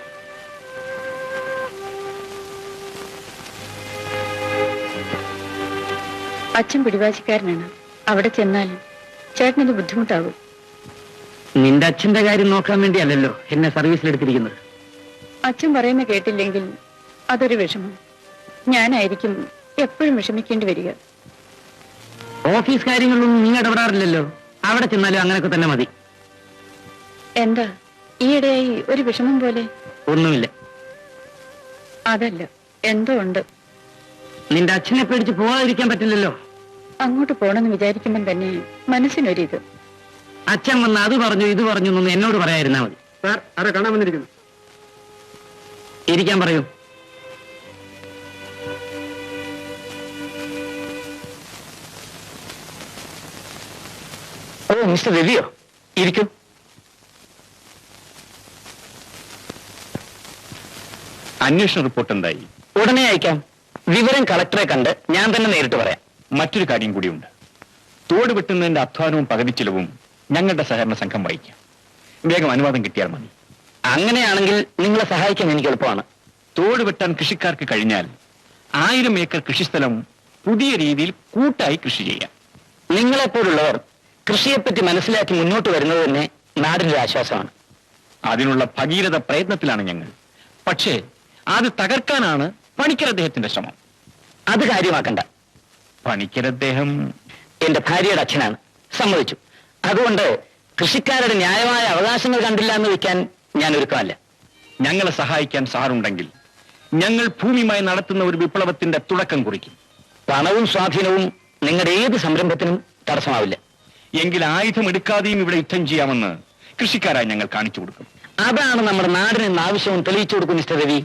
അച്ഛൻ പിടിവാശിക്കാരനാണ്. അവിടെ ചെന്നാലും ചേട്ടനത് ബുദ്ധിമുട്ടാകും. നിന്റെ അച്ഛന്റെ കാര്യം നോക്കാൻ വേണ്ടിയല്ലല്ലോ എന്നെ സർവീസിലെടുത്തിരിക്കുന്നത്. അച്ഛൻ പറയുന്ന കേട്ടില്ലെങ്കിൽ അതൊരു വിഷമം. ഞാനായിരിക്കും എപ്പോഴും വിഷമിക്കേണ്ടി വരിക. ഓഫീസ് കാര്യങ്ങളിലൊന്നും നീ ഇടപെടാറില്ലല്ലോ. അവിടെ ചെന്നാലും അങ്ങനെയൊക്കെ തന്നെ മതി. എന്താ ഈയിടെയായി ഒരു വിഷമം പോലെ? ഒന്നുമില്ല. അതല്ല, എന്തോ ഉണ്ട്. നിന്റെ അച്ഛനെ പേടിച്ച് പോകാതിരിക്കാൻ പറ്റില്ലല്ലോ. അങ്ങോട്ട് പോണെന്ന് വിചാരിക്കുമ്പം തന്നെ മനസ്സിനൊരിത്. അച്ഛൻ വന്ന് അത് പറഞ്ഞു ഇത് പറഞ്ഞു എന്നൊന്ന് എന്നോട് പറയാതിരുന്നാ മതി. സാർ ആരെ കാണാൻ വന്നിരിക്കുന്നു? ഇരിക്കാൻ പറയൂ. ഓ മിസ്റ്റർ രവിയോ, ഇരിക്കും. അന്വേഷണ റിപ്പോർട്ട് എന്തായി? ഉടനെ അയക്കാം. വിവരം കളക്ടറെ കണ്ട് ഞാൻ തന്നെ നേരിട്ട് പറയാം. മറ്റൊരു കാര്യം കൂടിയുണ്ട്. തോട് വെട്ടുന്നതിന്റെ അധ്വാനവും പകുതി ചിലവും ഞങ്ങളുടെ സഹകരണ സംഘം വഹിക്കാം. വേഗം അനുവാദം കിട്ടിയാൽ മതി. അങ്ങനെയാണെങ്കിൽ നിങ്ങളെ സഹായിക്കാൻ എനിക്ക് എളുപ്പമാണ്. തോട് വെട്ടാൻ കൃഷിക്കാർക്ക് കഴിഞ്ഞാൽ 1000 ഏക്കർ കൃഷിസ്ഥലം പുതിയ രീതിയിൽ കൂട്ടായി കൃഷി ചെയ്യാം. നിങ്ങളെപ്പോലുള്ളവർ കൃഷിയെപ്പറ്റി മനസ്സിലാക്കി മുന്നോട്ട് വരുന്നത് തന്നെ നാടിന്റെ ആശ്വാസമാണ്. അതിനുള്ള ഭഗീരഥ പ്രയത്നത്തിലാണ് ഞങ്ങൾ. പക്ഷേ അത് തകർക്കാനാണ് പണിക്കർ അദ്ദേഹത്തിന്റെ ശ്രമം. അത് കാര്യമാക്കണ്ട. പണിക്കർ അദ്ദേഹം എന്റെ ഭാര്യയുടെ അച്ഛനാണ്, സമ്മതിച്ചു. അതുകൊണ്ട് കൃഷിക്കാരുടെ ന്യായമായ അവകാശങ്ങൾ കണ്ടില്ല എന്ന് വയ്ക്കാൻ ഞാൻ ഒരുക്കമല്ല. ഞങ്ങളെ സഹായിക്കാൻ സാറുണ്ടെങ്കിൽ ഞങ്ങൾ ഭൂമിയുമായി നടത്തുന്ന ഒരു വിപ്ലവത്തിന്റെ തുടക്കം കുറിക്കും. പണവും സ്വാധീനവും നിങ്ങളുടെ ഏത് സംരംഭത്തിനും തടസ്സമാവില്ല. എങ്കിൽ ആയുധം എടുക്കാതെയും ഇവിടെ യുദ്ധം ചെയ്യാമെന്ന് കൃഷിക്കാരായി ഞങ്ങൾ കാണിച്ചു കൊടുക്കും. അതാണ് നമ്മുടെ നാടിന് ഇന്ന് ആവശ്യവും തെളിയിച്ചു കൊടുക്കും മിസ്റ്റർ രവി.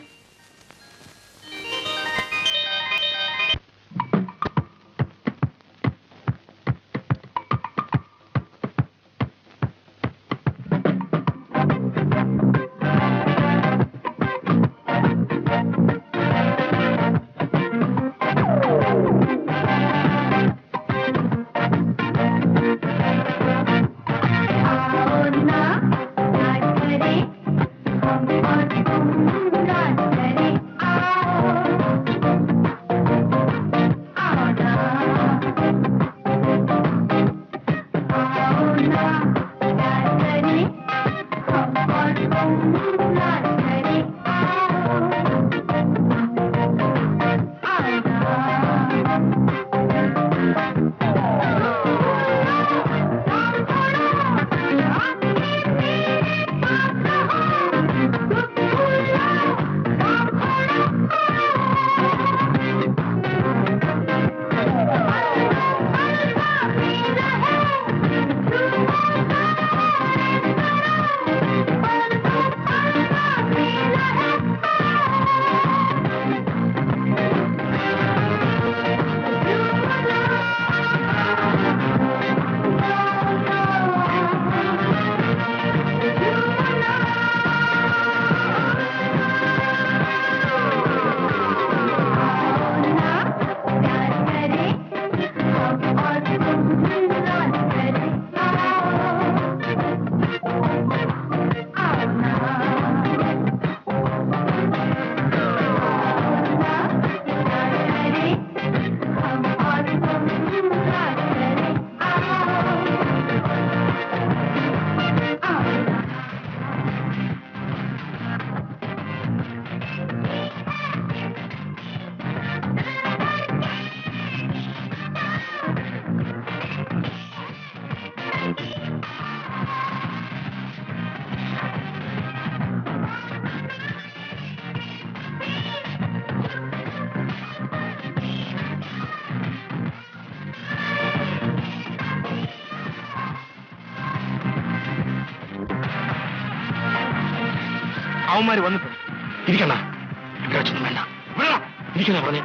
അവന്മാര് വന്നിട്ടുണ്ട്. ഇരിക്കണ്ട, ഇവിടെ വെച്ചൊന്നും വേണ്ട. ഇരിക്കുന്ന പറഞ്ഞേ.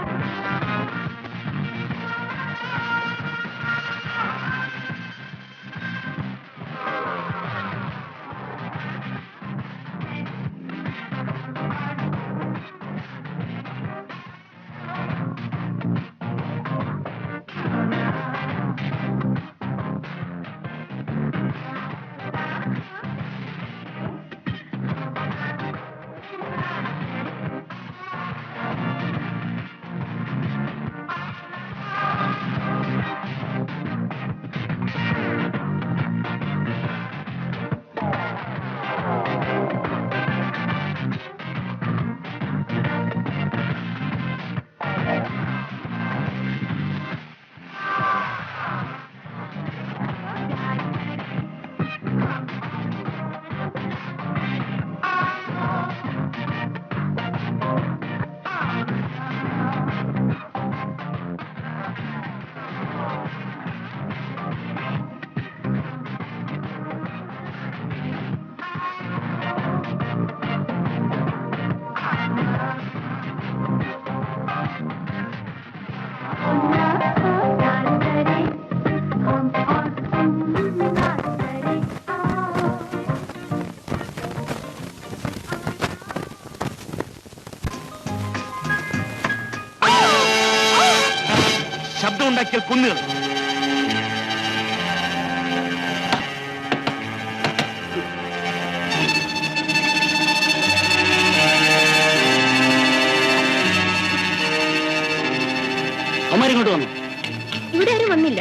ശബ്ദം ഉണ്ടാക്കിയാൽ കുന്നുകൾ. അവന്മാരിങ്ങോട്ട് വന്നു. ഇവിടെ ആരും വന്നില്ല.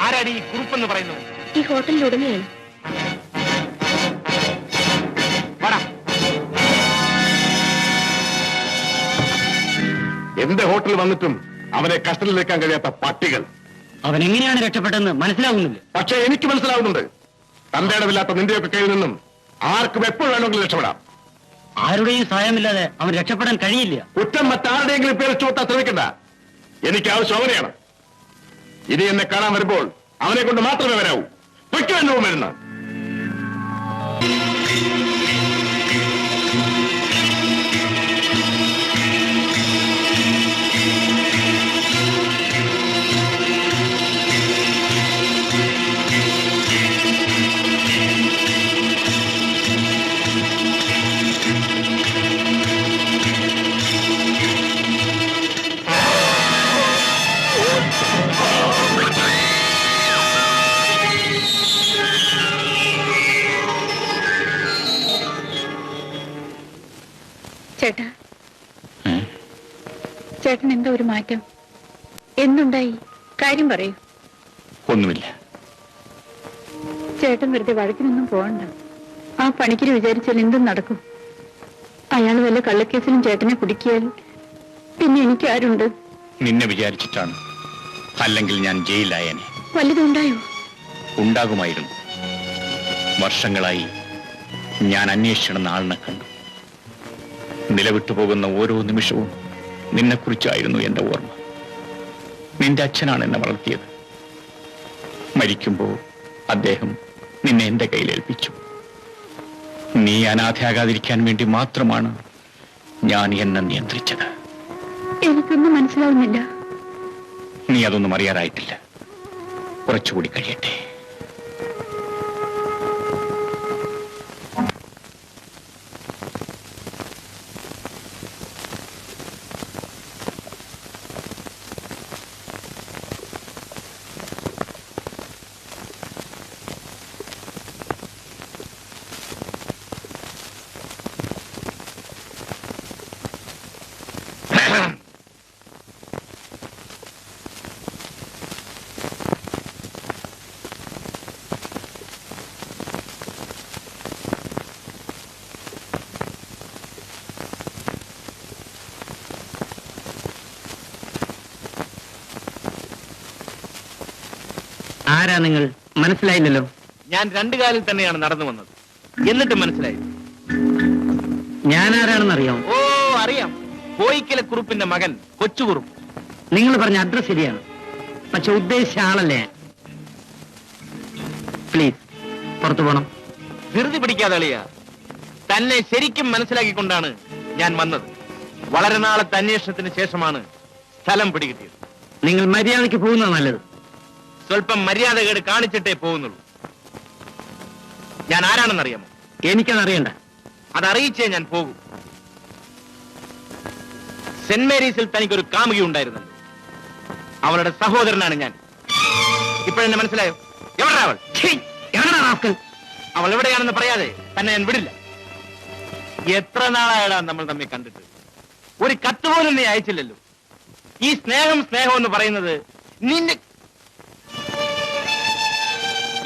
ആരാണ് ഈ കുറുപ്പെന്ന് പറയുന്നത്? ഈ ഹോട്ടലിൽ ഉടനെയാണ്. എന്റെ ഹോട്ടലിൽ വന്നിട്ടും അവനെ കസ്റ്റഡിയിലെടുക്കാൻ കഴിയാത്ത പട്ടികൾ. അവൻ എങ്ങനെയാണ് രക്ഷപ്പെട്ടതെന്ന് മനസ്സിലാവുന്നില്ല. പക്ഷേ എനിക്ക് മനസ്സിലാവുന്നുണ്ട്. തന്റെ ഇടവില്ലാത്ത നിന്റെയൊക്കെ കയ്യിൽ നിന്നും ആർക്കും എപ്പോൾ വേണമെങ്കിലും രക്ഷപ്പെടാം. ആരുടെയും സഹായമില്ലാതെ അവൻ രക്ഷപ്പെടാൻ കഴിയില്ല. കുറ്റം മറ്റാരുടെയെങ്കിലും പേര് ചുമത്താൻ ശ്രമിക്കണ്ട. എനിക്ക് ആവശ്യം അവനെയാണ്. ഇനി എന്നെ കാണാൻ വരുമ്പോൾ അവനെ കൊണ്ട് മാത്രമേ വരാവൂ. പൊയ്ക്കോ എന്റെ റൂമിരുന്ന്. ചേട്ടാ, ചേട്ടൻ എന്താ ഒരു മാറ്റം? എന്തുണ്ടായി? കാര്യം പറയൂ. ഒന്നുമില്ല. ചേട്ടൻ വെറുതെ വഴക്കിനൊന്നും പോകണ്ട. ആ പണിക്കര് വിചാരിച്ചാൽ എന്തും നടക്കും. അയാൾ വല്ല കള്ളക്കേസിലും ചേട്ടനെ കുടുക്കിയാൽ പിന്നെ എനിക്ക് ആരുണ്ട്? നിന്നെ വിചാരിച്ചിട്ടാണ്. അല്ലെങ്കിൽ ഞാൻ ജയിലായനെ. വല്ലതും ഉണ്ടായോ? ഉണ്ടാകുമായിരുന്നു. വർഷങ്ങളായി ഞാൻ അന്വേഷിച്ചിടുന്ന ആളിനെ കണ്ടു. നിലവിട്ടുപോകുന്ന ഓരോ നിമിഷവും നിന്നെക്കുറിച്ചായിരുന്നു എന്റെ ഓർമ്മ. നിന്റെ അച്ഛനാണ് എന്നെ വളർത്തിയത്. മരിക്കുമ്പോൾ അദ്ദേഹം നിന്നെ എന്റെ കയ്യിലേൽപ്പിച്ചു. നീ അനാഥയാകാതിരിക്കാൻ വേണ്ടി മാത്രമാണ് ഞാൻ എന്നെ നിയന്ത്രിച്ചത്. എനിക്കൊന്നും മനസ്സിലാവുന്നില്ല. നീ അതൊന്നും അറിയാറായിട്ടില്ല. കുറച്ചുകൂടി കഴിയട്ടെ. ആരാ നിങ്ങൾ? മനസ്സിലായില്ലല്ലോ. ഞാൻ രണ്ടു കാലിൽ തന്നെയാണ് നടന്നു വന്നത്. എന്നിട്ട് മനസ്സിലായി. ഞാൻ ആരാണെന്ന് അറിയാമോ? ഓ, അറിയാം. കോയിക്കല കുറുപ്പിന്റെ മകൻ കൊച്ചുകുറുപ്പ്. നിങ്ങൾ പറഞ്ഞ അഡ്രസ് ശരിയാണ്, പക്ഷെ ഉദ്ദേശിച്ച ആളല്ലേ. പ്ലീസ് പുറത്തു പോണം. ധൃതി പിടിക്കാതെ അളിയ. തന്നെ ശരിക്കും മനസ്സിലാക്കിക്കൊണ്ടാണ് ഞാൻ വന്നത്. വളരെ നാളത്തെ അന്വേഷണത്തിന് ശേഷമാണ് സ്ഥലം പിടികിട്ടിയത്. നിങ്ങൾ മര്യാദയ്ക്ക് പോകുന്നത് നല്ലത്. സ്വല്പം മര്യാദകേട് കാണിച്ചിട്ടേ പോകുന്നുള്ളൂ. ഞാൻ ആരാണെന്നറിയാമോ? എനിക്കതറിയണ്ട. അതറിയിച്ചേ ഞാൻ പോകൂ. സെന്റ് മേരീസിൽ തനിക്കൊരു കാമുകി ഉണ്ടായിരുന്നല്ലോ. അവളുടെ സഹോദരനാണ് ഞാൻ. ഇപ്പോഴെന്നെ മനസ്സിലായോ? എവിടെ അവൾ? അവൾ എവിടെയാണെന്ന് പറയാതെ തന്നെ ഞാൻ വിടില്ല. എത്ര നാളായടാ നമ്മൾ തമ്മിൽ കണ്ടിട്ട്? ഒരു കത്ത് പോലും നീ അയച്ചില്ലല്ലോ. ഈ സ്നേഹം സ്നേഹം എന്ന് പറയുന്നത് നിന്റെ...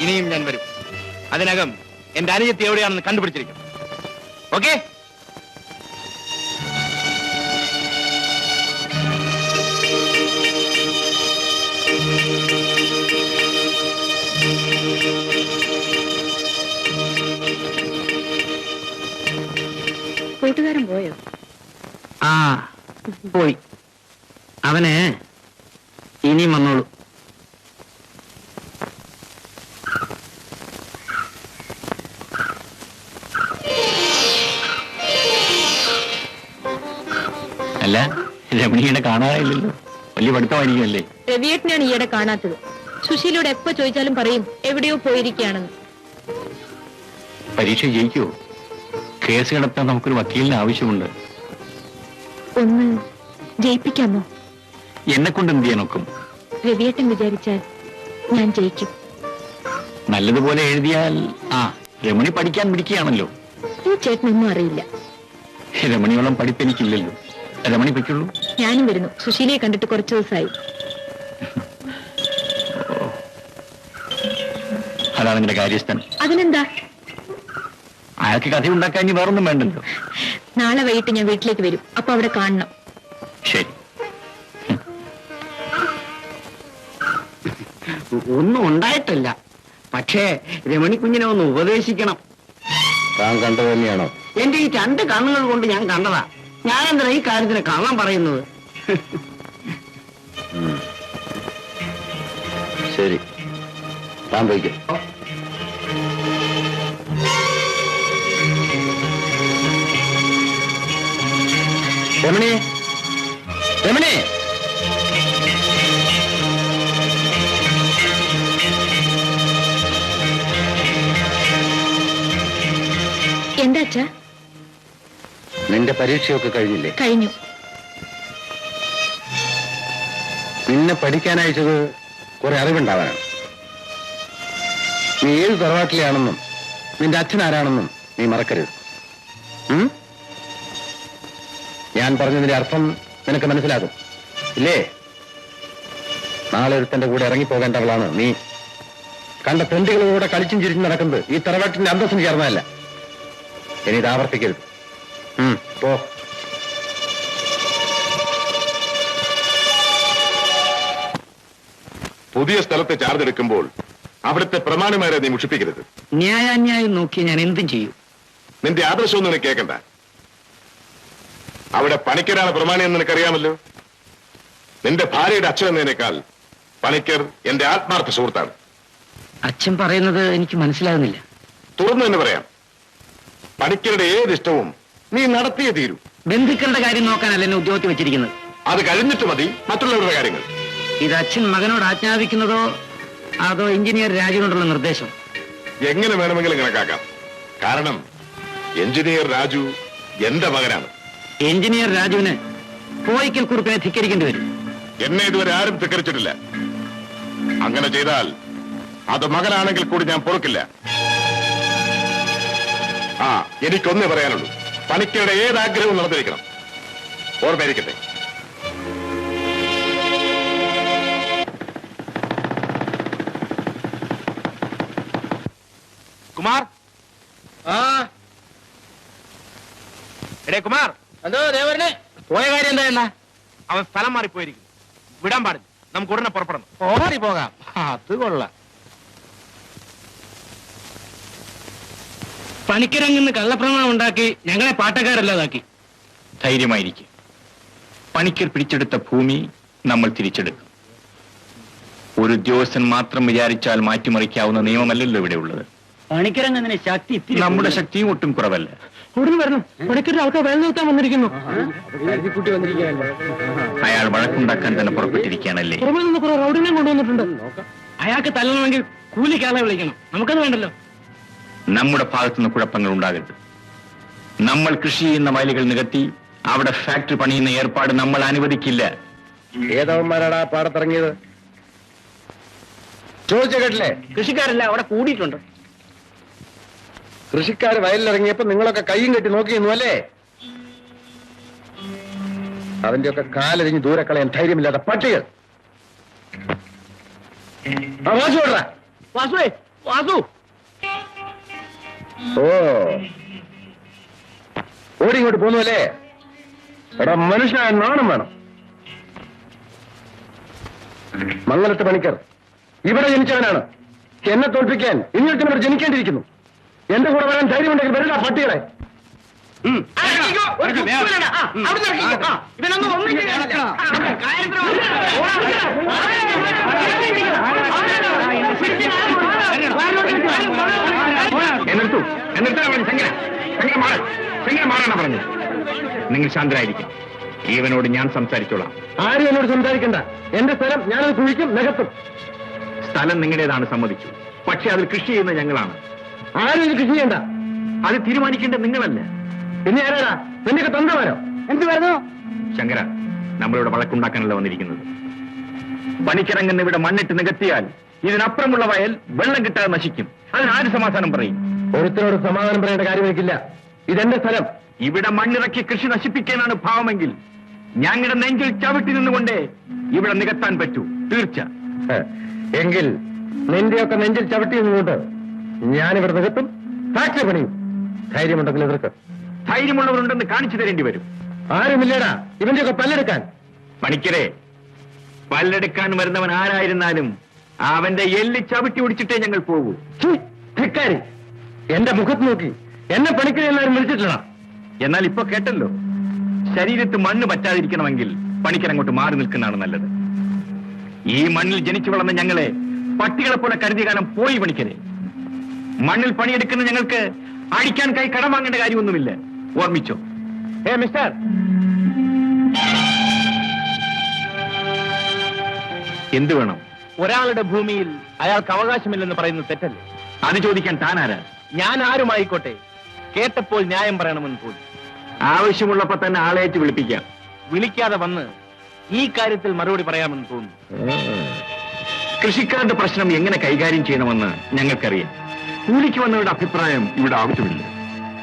ഇനിയും ഞാൻ വരും. അതിനകം എന്റെ അനുജത്തി എവിടെയാണെന്ന് കണ്ടുപിടിച്ചിരിക്കും. ഓക്കെ? കൂട്ടുകാരൻ പോയോ? ആ, പോയി. അവന് ഇനിയും വന്നോളൂ. അല്ല, രമണിയുടെ കാണാനില്ലല്ലോ. വലിയ പഠിത്തമായിരിക്കുമല്ലേ? രവിയേട്ടനാണ് ഈയിടെ കാണാത്തത്. സുശീലയോട് എപ്പോ ചോദിച്ചാലും പറയും എവിടെയോ പോയിരിക്കുകയാണെന്ന്. പരീക്ഷ ജയിക്കുമോ? കേസ് കിടത്താൻ നമുക്കൊരു വക്കീലിന് ആവശ്യമുണ്ട്. ഒന്ന് ജയിപ്പിക്കാമോ? എന്നെ കൊണ്ട് എന്ത് ചെയ്യാനൊക്കും? രവിയേട്ടൻ വിചാരിച്ചാൽ ഞാൻ ജയിക്കും. നല്ലതുപോലെ എഴുതിയാൽ. രമണി പഠിക്കാൻ പിടിക്കുകയാണല്ലോ. ഈ ചേട്ടനൊന്നും അറിയില്ല. രമണിയോളം പഠിപ്പെനിക്കില്ലല്ലോ. രമണി പൊയ്ക്കുള്ളൂ. ഞാനും വരുന്നു. സുശീലയെ കണ്ടിട്ട് കുറച്ചു ദിവസമായി. അതാണ് നിന്റെ കാര്യസ്ഥൻ. അതിനെന്താ? അയാൾക്ക് കഥ ഉണ്ടാക്കാൻ ഇനി വേറൊന്നും വേണ്ടല്ലോ. നാളെ വൈകിട്ട് ഞാൻ വീട്ടിലേക്ക് വരും. അപ്പൊ അവിടെ കാണണം. ശരി. ഒന്നും ഉണ്ടായിട്ടില്ല. പക്ഷേ രമണി കുഞ്ഞിനെ ഒന്ന് ഉപദേശിക്കണം. താൻ കണ്ടു തന്നെയാണോ? എന്റെ ഈ 2 കണ്ണുകൾ കൊണ്ട് ഞാൻ കണ്ടതാ. ഞാൻ എന്താ ഈ കാര്യത്തിന് കള്ളം പറയുന്നത്? ശരി, താൻ പോയിക്കോ. രമണി, രമണി, എന്താ അച്ഛാ? നിന്റെ പരീക്ഷയൊക്കെ കഴിഞ്ഞില്ലേ? കഴിഞ്ഞു. നിന്നെ പഠിക്കാനയച്ചത് കുറെ അറിവുണ്ടാവാനാണ്. നീ ഏത് തറവാട്ടിലെയാണെന്നും നിന്റെ അച്ഛൻ ആരാണെന്നും നീ മറക്കരുത്. ഞാൻ പറഞ്ഞതിന്റെ അർത്ഥം നിനക്ക് മനസ്സിലാകും ഇല്ലേ? നാളെ ഒരുത്തന്റെ കൂടെ ഇറങ്ങിപ്പോകേണ്ടവളാണ് നീ. കണ്ട തെണ്ടുകളോടെ കളിച്ചും ചിരിച്ചും നടക്കുന്നത് ഈ തറവാട്ടിന്റെ അന്തസ്സിന് ചേർന്നതല്ല. ഇനി ഇത് ആവർത്തിക്കരുത്. പോ. പുതിയ സ്ഥലത്തെ ചാർജ് എടുക്കുമ്പോൾ അവിടുത്തെ പ്രമാണിമാരെ നീ മുഷിപ്പിക്കരുത്. ന്യായാന്യായം നോക്കി ഞാൻ എന്തും ചെയ്യും. നിന്റെ ആദർശമൊന്നും നിനക്ക് കേൾക്കണ്ട. അവിടെ പണിക്കരാണ് പ്രമാണി എന്ന് നിനക്കറിയാമല്ലോ. നിന്റെ ഭാര്യയുടെ അച്ഛൻ എന്നതിനേക്കാൾ പണിക്കർ എന്റെ ആത്മാർത്ഥ സുഹൃത്താണ്. അച്ഛൻ പറയുന്നത് എനിക്ക് മനസ്സിലാകുന്നില്ല. തുറന്നു തന്നെ പറയാം. പണിക്കരുടെ ഏത് ഇഷ്ടവും നീ നടത്തിയേ തീരൂ. ബന്ധുക്കളുടെ കാര്യം നോക്കാനല്ല എന്നെ ഉദ്യോഗത്തിൽ വെച്ചിരിക്കുന്നത്. അത് കഴിഞ്ഞിട്ട് മതി മറ്റുള്ളവരുടെ കാര്യങ്ങൾ. ഇത് അച്ഛൻ മകനോട് ആജ്ഞാപിക്കുന്നതോ അതോ എഞ്ചിനീയർ രാജുവിനോടുള്ള നിർദ്ദേശം? എങ്ങനെ വേണമെങ്കിലും കണക്കാക്കാം. കാരണം എഞ്ചിനീയർ രാജു എന്റെ മകനാണ്. എഞ്ചിനീയർ രാജുവിന് കോയിക്കൽ കുറുപ്പിനെ ധിക്കരിക്കേണ്ടി വരും. എന്നെ ഇതുവരെ ആരും ധിക്കരിച്ചിട്ടില്ല. അങ്ങനെ ചെയ്താൽ അത് മകനാണെങ്കിൽ കൂടി ഞാൻ പൊറുക്കില്ല. എനിക്കൊന്നേ പറയാനുള്ളൂ. പണിക്കരുടെ ഏതാഗ്രഹവും നടന്നിരിക്കണം. ഓർമ്മയിരിക്കട്ടെ. കുമാർ, എടേ കുമാർ, അതോ ദേവരനെ പോയ കാര്യം എന്താ? അവൻ സ്ഥലം മാറിപ്പോയിരിക്കുന്നു. വിടാൻ പാടില്ല. നമുക്ക് ഉടനെ പുറപ്പെടണം. ഓടി പോകാം. അത് കൊള്ളാം. പണിക്കരങ്ങിന്ന് കള്ളപ്രമാണം ഉണ്ടാക്കി ഞങ്ങളെ പാട്ടക്കാരല്ലാതാക്കി. ധൈര്യമായിരിക്കും. പണിക്കർ പിടിച്ചെടുത്ത ഭൂമി നമ്മൾ തിരിച്ചെടുക്കും. ഒരു ഉദ്യോഗസ്ഥൻ മാത്രം വിചാരിച്ചാൽ മാറ്റിമറിക്കാവുന്ന നിയമമല്ലല്ലോ ഇവിടെ ഉള്ളത്. പണിക്കരങ്ങനെ ശക്തി നമ്മുടെ ശക്തിയും ഒട്ടും കുറവല്ല. ഉടനെ വരണം. പണിക്കരുടെ ആൾക്കാർ വെള്ളം നിർത്താൻ വന്നിരിക്കുന്നു. അയാൾ വഴക്കുണ്ടാക്കാൻ തന്നെ പുറപ്പെട്ടിരിക്കുകയാണല്ലേ? പുറമെ നിന്ന് കുറെ റൗഡിനെയും കൊണ്ടുവന്നിട്ടുണ്ട്. അയാൾക്ക് തല്ലണമെങ്കിൽ കൂലിക്കാളെ വിളിക്കണം. നമുക്കത് വേണ്ടല്ലോ. നമ്മുടെ ഭാഗത്തുനിന്ന് കുഴപ്പങ്ങൾ ഉണ്ടാകരുത്. നമ്മൾ കൃഷി ചെയ്യുന്ന വയലുകൾ നികത്തി അവിടെ ഫാക്ടറി പണിയുന്ന ഏർപ്പാട് നമ്മൾ അനുവദിക്കില്ല. ഏതവന്മാരാടാ പാടത്തിറങ്ങിയത്? ചോദിച്ച കേട്ടില്ലേ? കൃഷിക്കാരല്ല അവിടെ കൂടിയിട്ടുണ്ട്. കൃഷിക്കാർ വയലിലിറങ്ങിയപ്പോ നിങ്ങളൊക്കെ കൈയും കെട്ടി നോക്കിയിരുന്നു അല്ലേ? അതിന്റെയൊക്കെ കാലരിഞ്ഞ് ദൂരെ കളയാൻ ധൈര്യമില്ലാത്ത പട്ടികൾ. വാസു വിടറാ. വാസുവേ, വാസു. ഓ, ഓടി ഇങ്ങോട്ട് പോന്നു അല്ലേ? എടാ മനുഷ്യനായ നാണം വേണം. മംഗലത്തെ പണിക്കർ ഇവിടെ ജനിച്ചവനാണ്. എന്നെ തോൽപ്പിക്കാൻ ഇങ്ങോട്ട് ജനിക്കേണ്ടിയിരിക്കുന്നു. എന്റെ കൂടെ വരാൻ ധൈര്യമുണ്ടെങ്കിൽ വരില്ല പട്ടികളെ. പറഞ്ഞു. നിങ്ങൾ ശാന്തരായിരിക്കും. ഈവനോട് ഞാൻ സംസാരിച്ചോളാം. ആരും എന്നോട് സംസാരിക്കണ്ട. എന്റെ സ്ഥലം ഞാനത് കുഴിക്കും, നികത്തും. സ്ഥലം നിങ്ങളുടേതാണ്, സമ്മതിച്ചു. പക്ഷെ അതിൽ കൃഷി ചെയ്യുന്ന ഞങ്ങളാണ്. ആരും ഇത് കൃഷി ചെയ്യണ്ട. അത് തീരുമാനിക്കേണ്ടത് നിങ്ങളല്ല. പിന്നെ ആരാടാ? നിന്റെ തൊണ്ടവരോ? എന്ത് വരുന്നു? ശങ്കര, നമ്മളിവിടെ വഴക്കുണ്ടാക്കാനല്ല വന്നിരിക്കുന്നത്. പണിക്കിറങ്ങുന്ന ഇവിടെ മണ്ണിട്ട് നികത്തിയാൽ ഇതിനപ്പുറമുള്ള വയൽ വെള്ളം കിട്ടാതെ നശിക്കും. അതിനാര് സമാധാനം പറയും? ഒരുത്തരോട് സമാധാനം പറയേണ്ട കാര്യം എനിക്കില്ല. ഇതെന്റെ സ്ഥലം. ഇവിടെ മണ്ണിറക്കി കൃഷി നശിപ്പിക്കാനാണ് ഭാവമെങ്കിൽ ഞങ്ങളുടെ നെഞ്ചിൽ ചവിട്ടി നിന്നുകൊണ്ട് ഇവിടെ നികത്താൻ പറ്റൂ. തീർച്ച. എങ്കിൽ നിന്റെയൊക്കെ നെഞ്ചിൽ ചവിട്ടി നിന്നുകൊണ്ട് ഞാനിവിടെ നികത്തും, ഫാക്ടറി പണിയും. ധൈര്യമുണ്ടെങ്കിൽ എതിർക്ക്. ധൈര്യമുള്ളവരുണ്ടെന്ന് കാണിച്ചു തരേണ്ടി വരും. ആരുമില്ലടാ ഇവന്റെയൊക്കെ പല്ലെടുക്കാൻ. പണിക്കരെ, പല്ലെടുക്കാൻ വരുന്നവൻ ആരായിരുന്നാലും അവന്റെ എല്ല് ചവിട്ടി ഒടിച്ചിട്ടേ ഞങ്ങൾ പോകൂ. ധിക്കാരി, എന്റെ മുഖത്ത് നോക്കി എന്നെ പണിക്കരെ എല്ലാവരും വിളിച്ചിട്ടില്ല. എന്നാൽ ഇപ്പൊ കേട്ടല്ലോ, ശരീരത്ത് മണ്ണ് പറ്റാതിരിക്കണമെങ്കിൽ പണിക്കരങ്ങോട്ട് മാറി നിൽക്കുന്നതാണ് നല്ലത്. ഈ മണ്ണിൽ ജനിച്ചു വളർന്ന ഞങ്ങളെ പട്ടികളെ പോലെ കരുതിയ കാലം പോയി. പണിക്കരെ, മണ്ണിൽ പണിയെടുക്കുന്ന ഞങ്ങൾക്ക് അടിക്കാൻ കൈ കടം വാങ്ങേണ്ട കാര്യമൊന്നുമില്ല. ഓർമ്മിച്ചോ? മിസ്റ്റർ, എന്ത് വേണം? ഒരാളുടെ ഭൂമിയിൽ അയാൾക്ക് അവകാശമില്ലെന്ന് പറയുന്നത് തെറ്റല്ലേ? അത് ചോദിക്കാൻ താനാരാ? ഞാൻ ആരുമായിക്കോട്ടെ, കേട്ടപ്പോൾ ന്യായം പറയണമെന്ന് തോന്നി. ആവശ്യമുള്ളപ്പോ തന്നെ ആളേറ്റ് വിളിപ്പിക്കാം. വിളിക്കാതെ വന്ന് ഈ കാര്യത്തിൽ മറുപടി പറയാമെന്ന് തോന്നുന്നു. കൃഷിക്കാരുടെ പ്രശ്നം എങ്ങനെ കൈകാര്യം ചെയ്യണമെന്ന് ഞങ്ങൾക്കറിയാം. കൂലിക്ക് വന്നവരുടെ അഭിപ്രായം ഇവിടെ ആവശ്യമില്ല.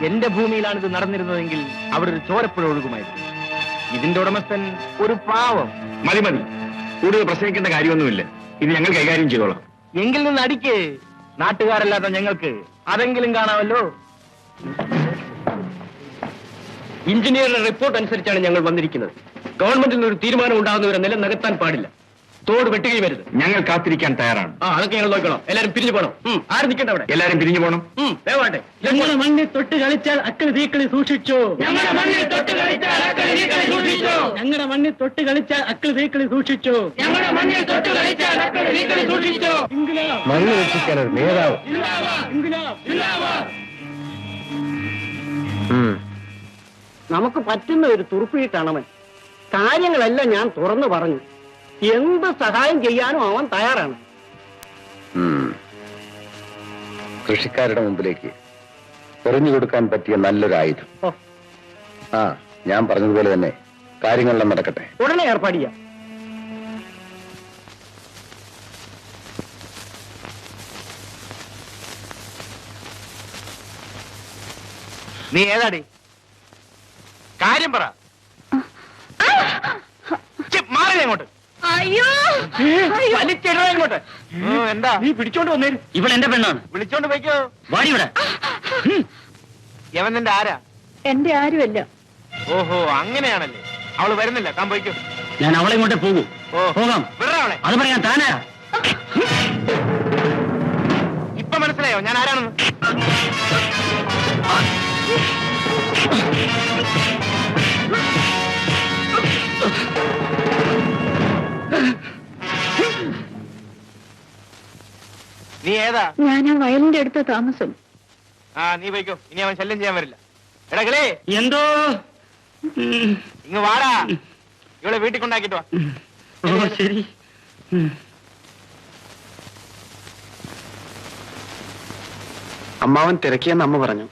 എന്റെ ഭൂമിയിലാണ് ഇത് നടന്നിരുന്നതെങ്കിൽ അവിടെ ഒരു ചോരപ്പുഴ ഒഴുകുമായിരുന്നു. ഇതിന്റെ ഉടമസ്ഥൻ ഒരു പാവം. മതി മതി, കൂടുതൽ പ്രസംഗിക്കേണ്ട കാര്യമൊന്നുമില്ല. ഇത് ഞങ്ങൾ കൈകാര്യം ചെയ്തോളാം. എങ്കിൽ നിന്ന് അടിക്ക്. നാട്ടുകാരല്ലാത്ത ഞങ്ങൾക്ക് അതെങ്കിലും കാണാമല്ലോ. എഞ്ചിനീയറുടെ റിപ്പോർട്ട് അനുസരിച്ചാണ് ഞങ്ങൾ വന്നിരിക്കുന്നത്. ഗവൺമെന്റിൽ നിന്ന് ഒരു തീരുമാനം ഉണ്ടാകുന്നവരെ നിലം നികത്താൻ പാടില്ല. തോട് വെട്ടുകയും വരുത്. ഞങ്ങൾ കാത്തിരിക്കാൻ തയ്യാറാണ്. അതൊക്കെ ഞങ്ങൾ നോക്കണം. എല്ലാരും പിരിഞ്ഞു പോകണം. ആരും നിൽക്കണ്ട അവിടെ. എല്ലാരും പിരിഞ്ഞു പോകണം. വേവാട്ടെ. ഞങ്ങളുടെ മണ്ണിൽ തൊട്ട് കളിച്ചാൽ അക്കളി തീക്കളി സൂക്ഷിച്ചു. ഞങ്ങളുടെ മണ്ണിൽ തൊട്ട് കളിച്ചാൽ അക്കളി തീക്കളി സൂക്ഷിച്ചു. ഞങ്ങളുടെ മണ്ണിൽ തൊട്ട് കളിച്ചാൽ അക്കളി തീക്കളി സൂക്ഷിച്ചു. ഞങ്ങളുടെ മണ്ണിൽ തൊട്ട് കളിച്ചാൽ അക്കളി തീക്കളി സൂക്ഷിച്ചു. മണ്ണ് രക്ഷിക്കാൻ ഒരു നേതാവ്. നമുക്ക് പറ്റുന്ന ഒരു തുറുപ്പിയിട്ടാണ് അവൻ. കാര്യങ്ങളെല്ലാം ഞാൻ തുറന്നു പറഞ്ഞു. എന്ത് സഹായം ചെയ്യാനും അവൻ തയ്യാറാണ്. കൃഷിക്കാരുടെ മുമ്പിലേക്ക് എറിഞ്ഞു കൊടുക്കാൻ പറ്റിയ നല്ലൊരു ആയുധം. ഞാൻ പറഞ്ഞതുപോലെ തന്നെ കാര്യങ്ങളെല്ലാം നടക്കട്ടെ. ഉടനെ ഏർപ്പാട് ചെയ്യാം. നീ ഏതാടി? കാര്യം പറ. മാറില്ല ഇങ്ങോട്ട്. അയ്യോ, വലിച്ചിട ഇങ്ങോട്ട്. എന്താ നീ പിടിച്ചോണ്ട് വന്നേ. ഇവിടെ എന്റെ പെണ്ണാണ്. വിളിച്ചോണ്ട് പോയിക്കോ. വാടി ഇവിടെ. യവൻ നിന്റെ ആരാ? എന്റെ ആരുമല്ല. ഓഹോ, അങ്ങനെയാണല്ലേ. അവള് വരുന്നില്ല, താൻ പോയിക്കോ. ഞാൻ അവളെ ഇങ്ങോട്ടേ പോകൂ. പോകാം. വിടറ അവളെ. അത് പറയാൻ താനാ. ഇപ്പൊ മനസ്സിലായോ ഞാൻ ആരാണെന്ന്? നീ ഏതാ? ഞാൻ ആ വയലിന്റെ അടുത്ത താമസം. നീ പോയിക്കോ. ഇനി അവൻ ശല്യം ചെയ്യാൻ വരില്ല. എടാ കിളേ, എന്തോ ഇങ്ങ് വാടാ. ഇവിടെ വീട്ടിൽ കൊണ്ടാക്കിട്ട് വാ. ശരി. അമ്മാവൻ തിരക്കിയെന്ന് അമ്മ പറഞ്ഞു.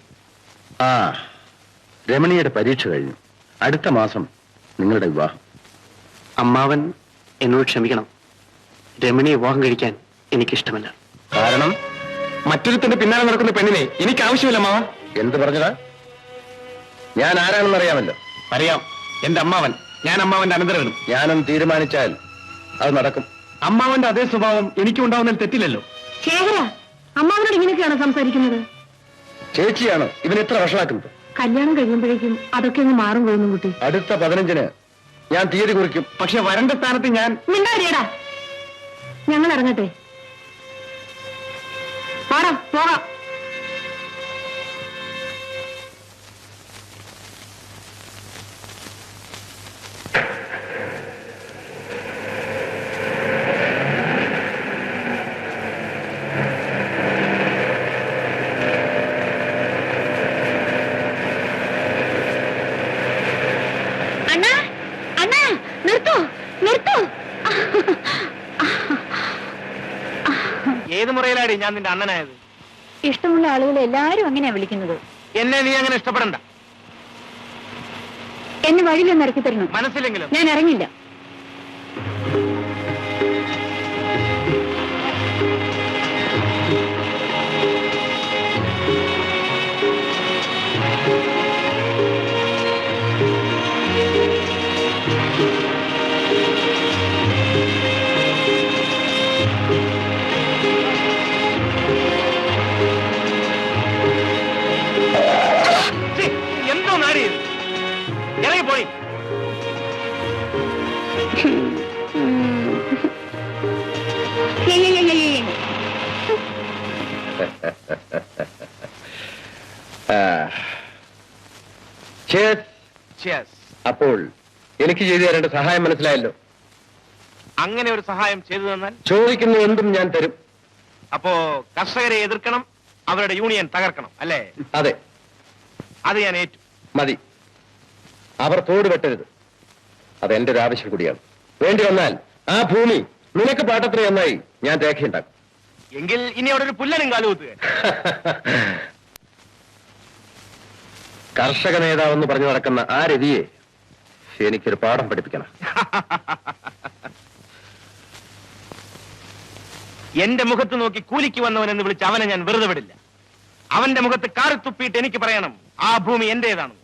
രമണിയുടെ പരീക്ഷ കഴിഞ്ഞു. അടുത്ത മാസം നിങ്ങളുടെ വിവാഹം. അമ്മാവൻ എന്നോട് ക്ഷമിക്കണം. രമണിയെ വിവാഹം കഴിക്കാൻ എനിക്കിഷ്ടമല്ല. കാരണം മറ്റൊരുത്തിന്റെ പിന്നാലെ നടക്കുന്ന പെണ്ണിനെ എനിക്ക് ആവശ്യമില്ല അമ്മാവ. എന്ത് പറഞ്ഞതാ? ഞാൻ ആരാണെന്ന് അറിയാമല്ലോ. അറിയാം. എന്റെ അമ്മാവൻ. ഞാൻ അമ്മാവന്റെ അനന്തരവനും. ഞാനൊന്ന് തീരുമാനിച്ചാൽ അത് നടക്കും. അമ്മാവന്റെ അതേ സ്വഭാവം എനിക്കും ഉണ്ടാവുന്നതിൽ തെറ്റില്ലല്ലോ. ശേഖര, അമ്മാവനോട് ഇങ്ങനെയൊക്കെയാണോ സംസാരിക്കുന്നത്? ചേച്ചിയാണ് ഇവൻ ഇത്ര വഷളാക്കുന്നത്. കല്യാണം കഴിയുമ്പോഴേക്കും അതൊക്കെ ഒന്ന് മാറും പോകുന്നു കുട്ടി. അടുത്ത 15-ന് ഞാൻ തീയതി കുറിക്കും. പക്ഷെ വരണ്ട സ്ഥാനത്ത് ഞാൻ. മിണ്ടാരിയടാ. ഞങ്ങൾ ഇറങ്ങട്ടെ. പാടാ, പോകാം. അണ്ണാ, അണ്ണാ, നിർത്തൂ, നിർത്തൂ. ഏത് മുറയിലാടി ഞാൻ നിന്റെ അണ്ണനായത്? ഇഷ്ടമുള്ള ആളുകൾ എല്ലാരും അങ്ങനെയാ വിളിക്കുന്നത്. എന്നെ നീ അങ്ങനെ ഇഷ്ടപ്പെടണ്ട. എന്നെ വഴിയിലൊന്ന് ഇറക്കി തരണം. മനസ്സിലെങ്കിലും ഞാൻ ഇറങ്ങില്ല. എന്തോ നാടി ഇറങ്ങി പോയി. അപ്പോൾ എനിക്ക് ചെയ്തു തരേണ്ട സഹായം മനസ്സിലായല്ലോ. അങ്ങനെ ഒരു സഹായം ചെയ്തു തന്നാൽ ചോദിക്കുന്ന എന്തും ഞാൻ തരും. അപ്പോ കർഷകരെ എതിർക്കണം, അവരുടെ യൂണിയൻ തകർക്കണം അല്ലേ? അതെ, അത് ഞാൻ ഏറ്റു. മതി. അവർ തോട് വെട്ടരുത്. അതെന്റെ ഒരു ആവശ്യം കൂടിയാണ്. വേണ്ടി വന്നാൽ ആ ഭൂമി നിനക്ക് പാട്ടത്തിന് നന്നായി ഞാൻ രേഖയുണ്ടാക്കും. എങ്കിൽ ഇനി അവിടെ ഒരു പുല്ലനും കാലുകുത്തുക. കർഷക നേതാവെന്ന് പറഞ്ഞു നടക്കുന്ന ആ രതിയെ എനിക്കൊരു പാഠം പഠിപ്പിക്കണം. എന്റെ മുഖത്ത് നോക്കി കൂലിക്ക് വന്നവനെന്ന് വിളിച്ച് അവനെ ഞാൻ വെറുതെ വിടില്ല. അവന്റെ മുഖത്ത് കാറി തുപ്പിയിട്ട് എനിക്ക് പറയണം ആ ഭൂമി എന്റേതാണ്.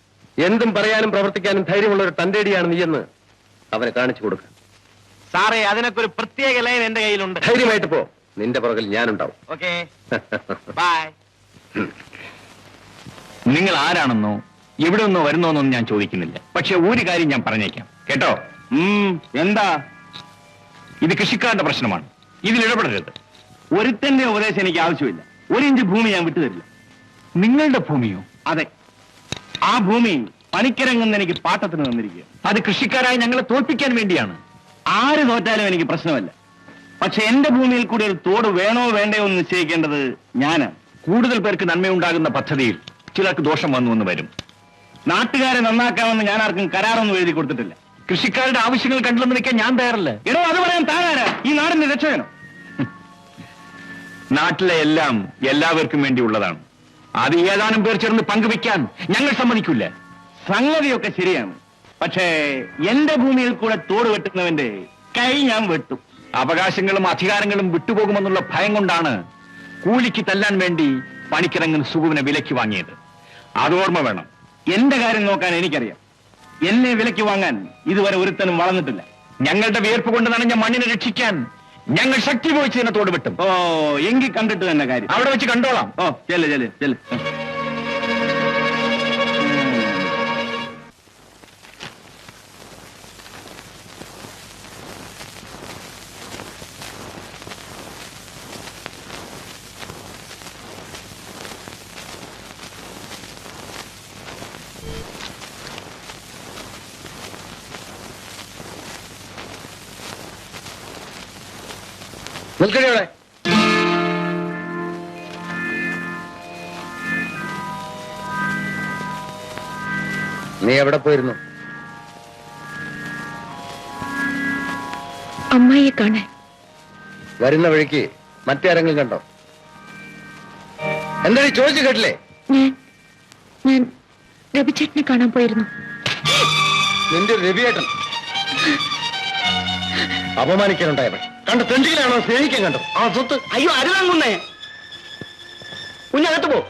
എന്തും പറയാനും പ്രവർത്തിക്കാനും ധൈര്യമുള്ള ഒരു തന്റേടിയാണ് നീയെന്ന് അവനെ കാണിച്ചു കൊടുക്കുക. സാറേ, അതിനൊക്കെ ഒരു പ്രത്യേക ലൈൻ എന്റെ കയ്യിലുണ്ട്. ധൈര്യമായിട്ട് പോ, നിന്റെ പുറകിൽ ഞാനുണ്ടാവും. Okay, by. നിങ്ങൾ ആരാണെന്നോ എവിടെ നിന്നോ വരുന്നോന്നൊന്നും ഞാൻ ചോദിക്കുന്നില്ല. പക്ഷെ ഒരു കാര്യം ഞാൻ പറഞ്ഞേക്കാം കേട്ടോ. എന്താ? ഇത് കൃഷിക്കാരുടെ പ്രശ്നമാണ്. ഇതിൽ ഇടപെടരുത്. ഒരുത്തന്റെ ഉപദേശം എനിക്ക് ആവശ്യമില്ല. 1 ഇഞ്ച് ഭൂമി ഞാൻ വിട്ടുതരില്ല. നിങ്ങളുടെ ഭൂമിയോ? അതെ, ആ ഭൂമി പണിക്കരങ്ങുന്ന എനിക്ക് പാട്ടത്തിന് തന്നിരിക്കുക. അത് കൃഷിക്കാരായ ഞങ്ങളെ തോൽപ്പിക്കാൻ വേണ്ടിയാണ്. ആര് തോറ്റാലും എനിക്ക് പ്രശ്നമല്ല. പക്ഷെ എന്റെ ഭൂമിയിൽ കൂടി ഒരു തോട് വേണോ വേണ്ടയോ എന്ന് നിശ്ചയിക്കേണ്ടത് ഞാനാണ്. കൂടുതൽ പേർക്ക് നന്മയുണ്ടാകുന്ന പദ്ധതിയിൽ ചിലർക്ക് ദോഷം വന്നു എന്ന് വരും. നാട്ടുകാരെ നന്നാക്കാമെന്ന് ഞാൻ ആർക്കും കരാറൊന്നും എഴുതി കൊടുത്തിട്ടില്ല. കൃഷിക്കാരുടെ ആവശ്യങ്ങൾ കണ്ടില്ലെന്ന് നിൽക്കാൻ ഞാൻ തയ്യാറല്ല. എടോ, അത് പറയാൻ താനാരാ? ഈ നാടിന്റെ രക്ഷകനോ? നാട്ടിലെ എല്ലാം എല്ലാവർക്കും വേണ്ടിയുള്ളതാണ്. അത് ഏതാനും പേർ ചേർന്ന് പങ്കുവെക്കാൻ ഞങ്ങൾ സമ്മതിക്കില്ല. സംഗതിയൊക്കെ ശരിയാണ്. പക്ഷേ എന്റെ ഭൂമിയിൽ കൂടെ തോട് വെട്ടുന്നവന്റെ കൈ ഞാൻ വെട്ടും. അവകാശങ്ങളും അധികാരങ്ങളും വിട്ടുപോകുമെന്നുള്ള ഭയം കൊണ്ടാണ് കൂലിക്ക് തല്ലാൻ വേണ്ടി പണിക്കിറങ്ങുന്ന സുഗുവിനെ വിലയ്ക്ക് വാങ്ങിയത്. അത് ഓർമ്മ വേണം. എന്റെ കാര്യം നോക്കാൻ എനിക്കറിയാം. എന്നെ വിലയ്ക്ക് വാങ്ങാൻ ഇതുവരെ ഒരുത്തനും വളർന്നിട്ടില്ല. ഞങ്ങളുടെ വിയർപ്പ് കൊണ്ട് നനഞ്ഞ മണ്ണിനെ രക്ഷിക്കാൻ ഞങ്ങൾ ശക്തി ഉപയോഗിച്ച് തന്നെ തോട് വെട്ടും. ഓ, എങ്കിൽ കണ്ടിട്ട് തന്നെ കാര്യം. അവിടെ വെച്ച് കണ്ടോളാം. ഓ, ചെല്ല്. നിൽക്കണേ അവിടെ. നീ എവിടെ പോയിരുന്നു? അമ്മായിയെ കാണാൻ. വരുന്ന വഴിക്ക് മറ്റാരെങ്കിലും കണ്ടോ? എന്താ ചോദിച്ചു കേട്ടില്ലേ? ഞാൻ രവിചേട്ടനെ കാണാൻ പോയിരുന്നു. നിന്റെ രവിയേട്ടൻ അപമാനിക്കാനുണ്ടായവൻ കണ്ട തെണ്ടിയിലാണോ സ്നേഹിക്കാൻ കണ്ടോ? ആ സ്വത്ത് അയ്യോ, അരുതാങ്ങുന്നേ. കുഞ്ഞകത്ത് പോ.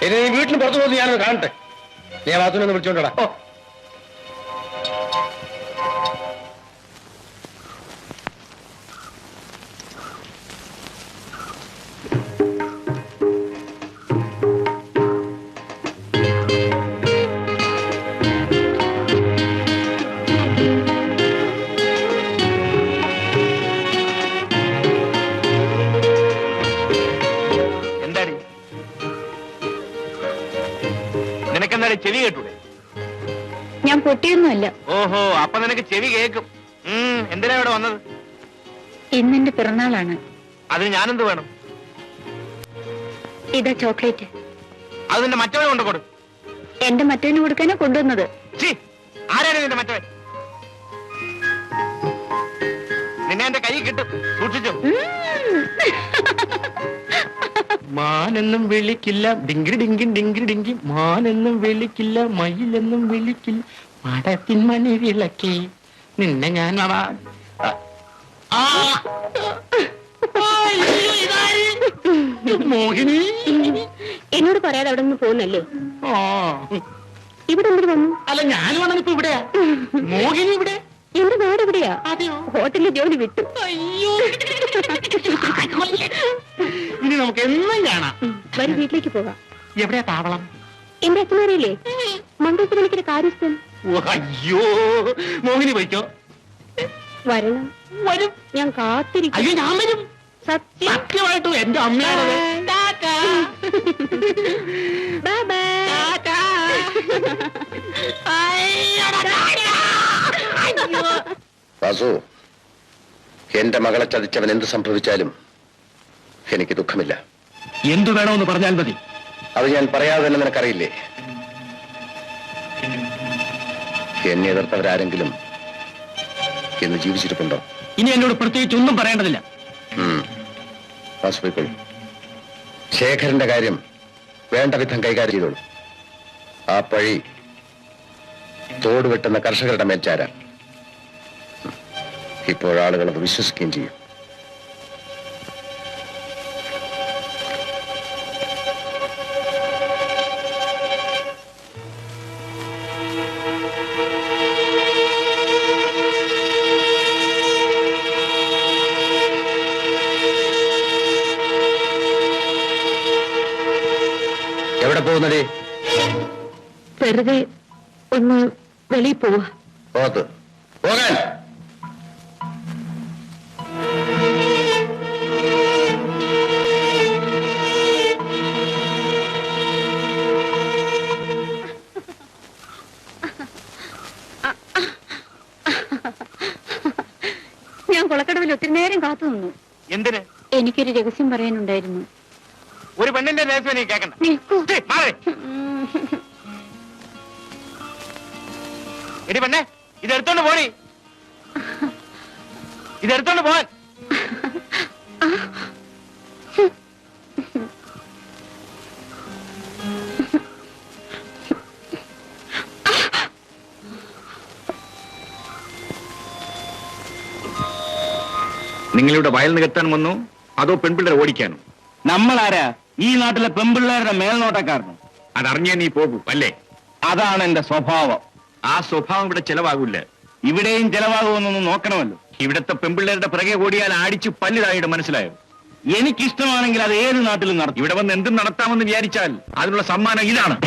ഇനി നീ വീട്ടിന് പുറത്തു പോകുന്നത് ഞാനത് കാണട്ടെ. നീ വാത്തുനൊന്ന് വിളിച്ചോണ്ടടാ. നിനക്കെന്തായാലും ചെവി കേട്ടൂടെ? ഞാൻ പൊട്ടിയൊന്നുമല്ല. ഓഹോ, അപ്പൊ നിനക്ക് ചെവി കേൾക്കും. എന്തിനാ ഇവിടെ വന്നത്? ഇന്നെന്റെ പിറന്നാളാണ്. അതിന് ഞാനെന്ത് വേണം? ഇതാ ചോക്ലേറ്റ്. അത് നിന്റെ മറ്റവനെ കൊണ്ട് കൊടു. എന്റെ മറ്റവന് കൊടുക്കാനാ കൊണ്ടുവന്നത്. ആരാണ് നിന്റെ മറ്റവൻ? നിന്നെ എന്റെ കൈ കിട്ടും, സൂക്ഷിച്ചു. മാനെന്നും വിളിക്കില്ല ഡിങ്കി ഡിങ്കി ഡിങ്കി ഡിങ്കി, മാനെന്നും വിളിക്കില്ല മയിലെന്നും വിളിക്കില്ല, മടത്തിൻ മണി വിളക്കി നിന്നെ ഞാൻ മോഹിനി. എന്നോട് പറയാതെ അവിടെ നിന്ന് പോകുന്നല്ലേ? ഇവിടെ എന്തിനു വന്നു? അല്ല, ഞാൻ വന്നപ്പോ ഇവിടെയാ. മോഹിനി ഇവിടെ? എന്റെ നാട് എവിടെയാ? അതെയോ? ഹോട്ടലിൽ ജോലി വിട്ടു. അയ്യോ, ഇനി നമുക്ക് എന്നും കാണാം. വരും, വീട്ടിലേക്ക് പോകാം. എവിടെയാ താവളം? എന്റെ അച്ഛനറിയില്ലേ, മണ്ഡലത്തിൽ എനിക്കൊരു കാര്യസ്ഥൻ. അയ്യോ, മോഹിനി പോയിക്കോ. വരണം. വരും, ഞാൻ കാത്തിരിക്കും. അയ്യോ, ഞാൻ വരും. സത്യമായിട്ടും എന്റെ അമ്മയാണ്. വാസു, എന്റെ മകളെ ചതിച്ചവൻ എന്ത് സംഭവിച്ചാലും എനിക്ക് ദുഃഖമില്ല. എന്തു വേണമെന്ന് പറഞ്ഞാൽ മതി. അത് ഞാൻ പറയാതെ തന്നെ നിനക്കറിയില്ലേ. എന്നെ എതിർത്തവരാരെങ്കിലും എന്ന് ജീവിച്ചിരിപ്പുണ്ടോ? ഇനി എന്നോട് പ്രത്യേകിച്ച് ഒന്നും പറയേണ്ടതില്ല. വാസു പോയിക്കോളൂ. ശേഖരന്റെ കാര്യം വേണ്ട വിധം കൈകാര്യം ചെയ്തോളൂ. ആ പഴി തോട് വെട്ടുന്ന കർഷകരുടെ മേൽച്ചാരാൻ. ഇപ്പോഴാളുകൾ അത് വിശ്വസിക്കുകയും ചെയ്യും. എവിടെ പോകുന്നതേ? വെറുതെ ഒന്ന് വെളിയിൽ പോവാ. പോകാൻ ഞാൻ കൊളക്കടവിൽ ഒത്തിരി നേരം കാത്തു നിന്നു. എന്തിന്? എനിക്കൊരു രഹസ്യം പറയാനുണ്ടായിരുന്നു. ഒരു പെണ്ണിന്റെ രഹസ്യം നീ കേൾക്കണ്ട. നിൽക്കൂ. എടി പെണ്ണെ, ഇതെടുത്തോണ്ട് പോടി. ഇതെടുത്തോണ്ട് പോവാൻ. നിങ്ങളിവിടെ വയൽ നികത്താൻ വന്നു, അതോ പെൺപിള്ളേരെ ഓടിക്കാനോ? നമ്മളാരാ? ഈ നാട്ടിലെ പെൺപിള്ളേരുടെ മേൽനോട്ടക്കാരനും. അതറിഞ്ഞേ നീ പോകൂ അല്ലേ? അതാണ് എന്റെ സ്വഭാവം. ആ സ്വഭാവം ഇവിടെ ചെലവാകൂല. ഇവിടെയും ചെലവാകുമെന്നൊന്ന് നോക്കണമല്ലോ. ഇവിടത്തെ പെൺപിള്ളേരുടെ പിറകെ ഓടിയാൽ അടിച്ചു പല്ലിതായിട്ട് മനസ്സിലായോ? എനിക്കിഷ്ടമാണെങ്കിൽ അത് ഏത് നാട്ടിലും നടത്തും. ഇവിടെ വന്ന് എന്തും നടത്താമെന്ന് വിചാരിച്ചാൽ അതിനുള്ള സമ്മാനം ഇതാണ്.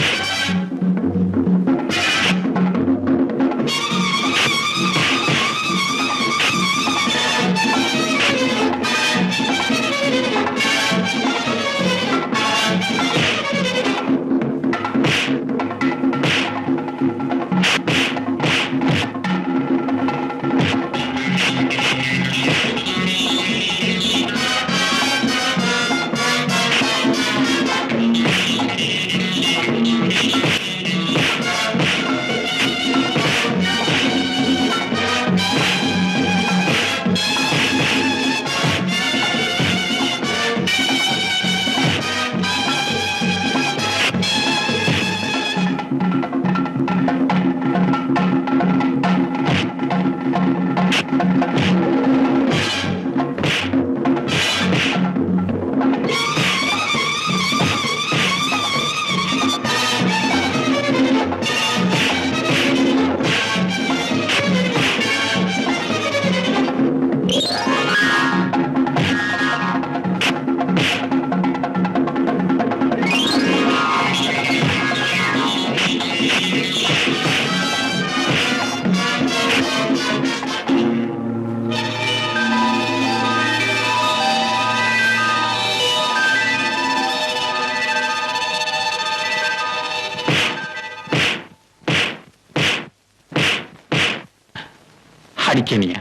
അടിക്കനിയ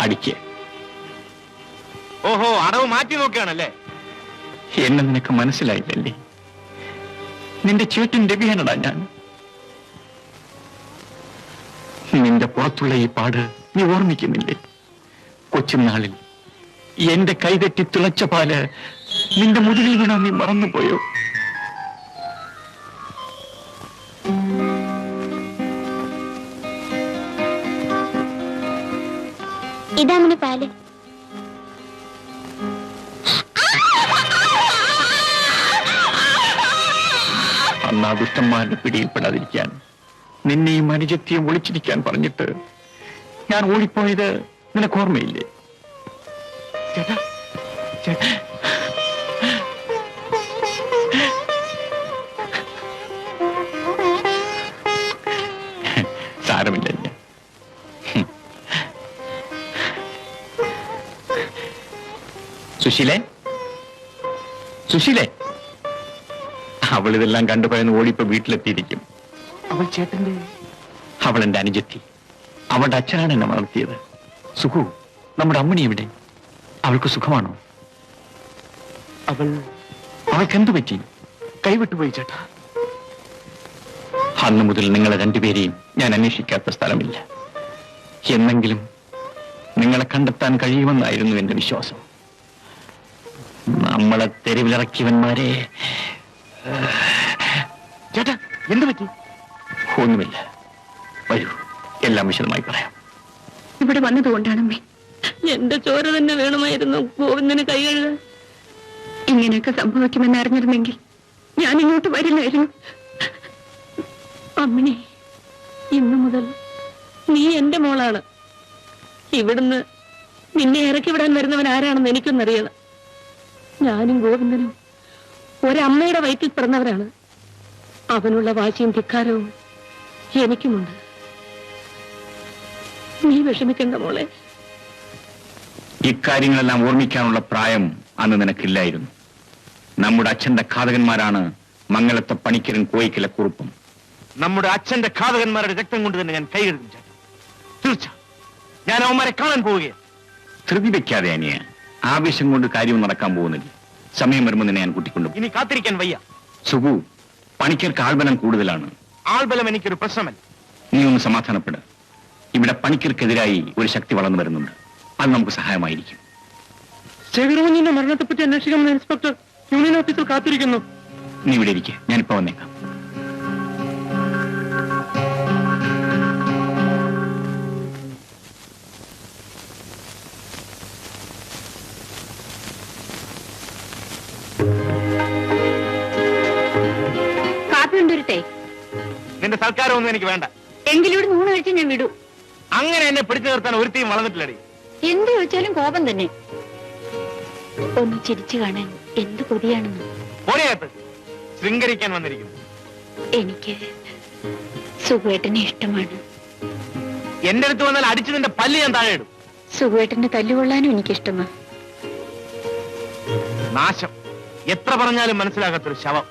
അടിക്ക. ഓഹോ, അടവ് മാറ്റി നോക്കുകയാണല്ലേ? എന്നെ നിനക്ക് മനസ്സിലായില്ലല്ലേ? നിന്റെ ചേട്ടൻ രവിയാനടാ ഞാൻ. നിന്റെ പുറത്തുള്ള ഈ പാട് നീ ഓർമ്മിക്കുന്നില്ലേ? കൊച്ചുനാളിൽ എന്റെ കൈതെറ്റി തിളച്ച പാല് നിന്റെ മുതുകിൽ വീണാ നീ മറന്നുപോയോ? ഇതാണ് പാല്. അന്ന് ആ ദുഷ്ടന്മാരുടെ പിടിയിൽപ്പെടാതിരിക്കാൻ നിന്നെയും അനുജത്തിയും ഒളിച്ചിരിക്കാൻ പറഞ്ഞിട്ട് ഞാൻ ഓടിപ്പോയത് നിനക്ക് ഓർമ്മയില്ലേ? ചേട്ടാ, ചേട്ടാ, സാരമില്ല. സുശീലേ, സുശീലേ, അവളിതെല്ലാം കണ്ടുപോയെന്ന് ഓടിപ്പോ വീട്ടിലെത്തിയിരിക്കും. അവൾ എന്റെ അനുജത്തി. അവളുടെ അച്ഛനാണ് എന്നെ വളർത്തിയത്. സുഖു, നമ്മുടെ അമ്മണി എവിടെ? അവൾക്ക് സുഖമാണോ? അവൾക്ക് എന്തു പറ്റി? കൈവിട്ടുപോയി ചേട്ടാ. അന്നു മുതൽ നിങ്ങളെ രണ്ടുപേരെയും ഞാൻ അന്വേഷിക്കാത്ത സ്ഥലമില്ല. എന്നെങ്കിലും നിങ്ങളെ കണ്ടെത്താൻ കഴിയുമെന്നായിരുന്നു എന്റെ വിശ്വാസം. നമ്മളെ തെരുവിലിറക്കിയവന്മാരെ. ചേട്ടാ, എന്തു പറ്റി? ഒന്നുമില്ല, വരൂ, എല്ലാം വിശദമായി പറയാം. ഇവിടെ വന്നതുകൊണ്ടാണമ്മേ. എന്റെ ചോര തന്നെ വേണമായിരുന്നു ഗോവിന്ദന് കൈ കഴുകാൻ. ഇങ്ങനെയൊക്കെ സംഭവിക്കുമെന്ന് അറിഞ്ഞിരുന്നെങ്കിൽ ഞാൻ ഇങ്ങോട്ട് വരില്ലായിരുന്നു. അമ്മിണി, ഇന്നു മുതൽ നീ എന്റെ മോളാണ്. ഇവിടുന്ന് നിന്നെ ഇറക്കി വിടാൻ വരുന്നവൻ ആരാണെന്ന് എനിക്കൊന്നറിയണം. ഞാനും ഗോവിന്ദനും ഒരമ്മയുടെ വയറ്റിൽ പിറന്നവരാണ്. അവനുള്ള വാശിയും ധിക്കാരവും എനിക്കുമുണ്ട്. നീ വിഷമിക്കണ്ട മോളെ. ഇക്കാര്യങ്ങളെല്ലാം ഓർമ്മിക്കാനുള്ള പ്രായം അന്ന് നിനക്കില്ലായിരുന്നു. നമ്മുടെ അച്ഛന്റെ ഘാതകന്മാരാണ് മംഗലത്തെ പണിക്കരൻ കോയിക്കലെ കുറുപ്പും. നമ്മുടെ അച്ഛന്റെ ഘാതകന്മാരുടെ രക്തം കൊണ്ട് തന്നെ ഞാൻ കൈ കഴുകും ചേട്ടാ. തീർച്ച ഞാൻ അവന്മാരെ കാണാൻ പോവുകയാണ്. ധൃതി വെക്കാതെ അനിയ. ആവേശം കൊണ്ട് കാര്യവും നടക്കാൻ പോകുന്നില്ല. സമയം വരുമ്പോൾ നിന്നെ ഞാൻ കൂട്ടിക്കൊണ്ടു. ഇനി കാത്തിരിക്കാൻ വയ്യ. സുഖു, പണിക്കർക്ക് ആൾബലം കൂടുതലാണ്. ആൾബലം എനിക്കൊരു പ്രശ്നമല്ല. നീ ഒന്ന് സമാധാനപ്പെട്. ഇവിടെ പണിക്കർക്കെതിരായി ഒരു ശക്തി വളർന്നു വരുന്നുണ്ട്. അത് നമുക്ക് സഹായമായിരിക്കും. ശേഖരകുഞ്ഞിന്റെ മരണത്തെപ്പറ്റി അന്വേഷിക്കാമെന്ന് ഇൻസ്പെക്ടർ യൂണിയൻ ഓഫീസിൽ കാത്തിരിക്കുന്നു. നീ ഇവിടെ ഇരിക്കെ, ഞാനിപ്പോ വന്നേക്കാം. കാപ്പി കൊണ്ടുവരട്ടെ? നിന്റെ സൽക്കാരമൊന്നും എനിക്ക് വേണ്ട. എങ്കിലൂടെ 3 കഴിച്ച് ഞാൻ വിടൂ. അങ്ങനെ എന്നെ പിടിച്ചു നിർത്താൻ ഒരുത്തിയും വളർന്നിട്ടില്ലടി. എന്ത് ചോദിച്ചാലും കോപം തന്നെ. ഒന്ന് ചിരിച്ചു കാണാൻ എന്ത് കൊതിയാണെന്ന്. പോരകത്ത് ശൃംഗരിക്കാൻ വന്നിരിക്കുന്നു. എനിക്ക് സുഖേട്ടനെ ഇഷ്ടമാണ്. എന്റെ അടുത്ത് വന്നാൽ അടിച്ചു നിന്റെ പല്ല് ഞാൻ താഴെ ഇടും. സുഖേട്ടന്റെ തല്ലുകൊള്ളാനും എനിക്കിഷ്ടമാണ്. നാശം, എത്ര പറഞ്ഞാലും മനസ്സിലാകാത്തൊരു ശവം.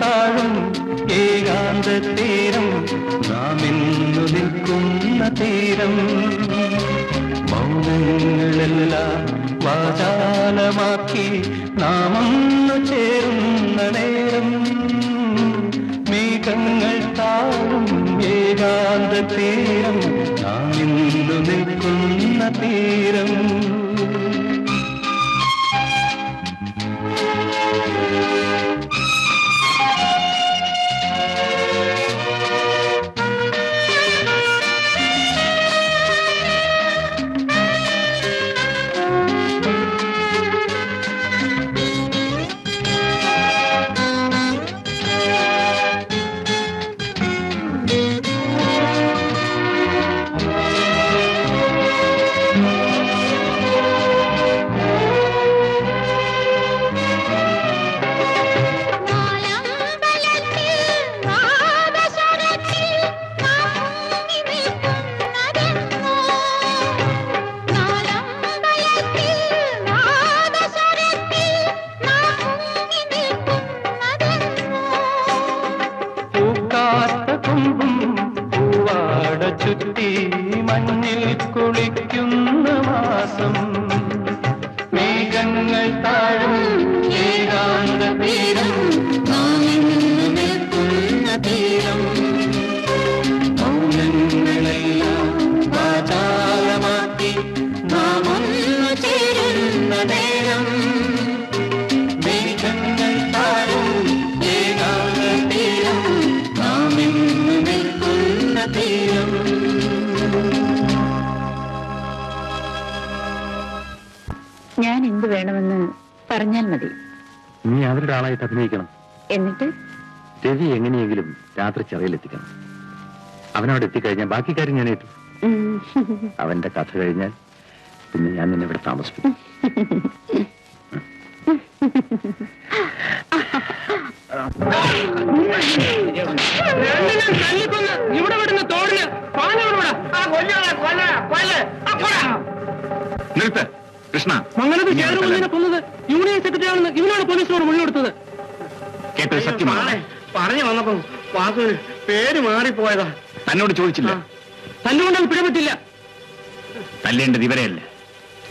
താഴും ഏകാന്ത തീരം നാം ഇന്നു നിൽക്കുന്ന തീരം മൗനങ്ങളെല്ലാം വാചാലമാക്കി നാം ഒന്നു ചേരുന്ന നേരം മേഘങ്ങൾ താഴും ഏകാന്ത തീരം നാം ഇന്നു നിൽക്കുന്ന തീരം ചുറ്റി മഞ്ഞിൽ കുളിക്കുന്ന മാസം മേഘങ്ങൾ താഴും ഏകാന്ത തീരം നാം ഇന്നു നിൽക്കുന്ന തീരം മൗനങ്ങളെല്ലാം വാചാലമാക്കി നാം ഒന്നു ചേരുന്ന നേരം മേഘങ്ങൾ താഴും ഏകാന്ത തീരം നാം ഇന്നു നിൽക്കുന്ന തീരം. ഞാൻ എന്ത് വേണമെന്ന് പറഞ്ഞാൽ മതി. നീ അവരുടെ ആളായിട്ട് അഭിനയിക്കണം. എന്നിട്ട് രവി എങ്ങനെയെങ്കിലും രാത്രി ചെറയിലെത്തിക്കണം. അവനവിടെ എത്തിക്കഴിഞ്ഞാൽ ബാക്കി കാര്യം ഞാൻ ഏറ്റു. അവന്റെ കഥ കഴിഞ്ഞാൽ പിന്നെ ഞാൻ നിന്നെ ഇവിടെ താമസിപ്പിക്കും. ഇവിടെ വിടുന്ന തോടിന് നിർത്ത് കൃഷ്ണ. മംഗലത്ത് ചേർന്ന് കൊന്നത് യൂണിയൻ സെക്രട്ടറി ആണെന്ന് ഇവനാണ് പോലീസിനോട് മൊഴി കൊടുത്തത്. കേട്ടത് സത്യമാണ്. പറഞ്ഞു വന്നപ്പോ വാസുവിന് പേര് മാറിപ്പോയതാ. തന്നോട് ചോദിച്ചില്ല. തല്ലുകൊണ്ടത് പിഴപറ്റില്ല. തല്ലേണ്ടത് ഇവരെയല്ല,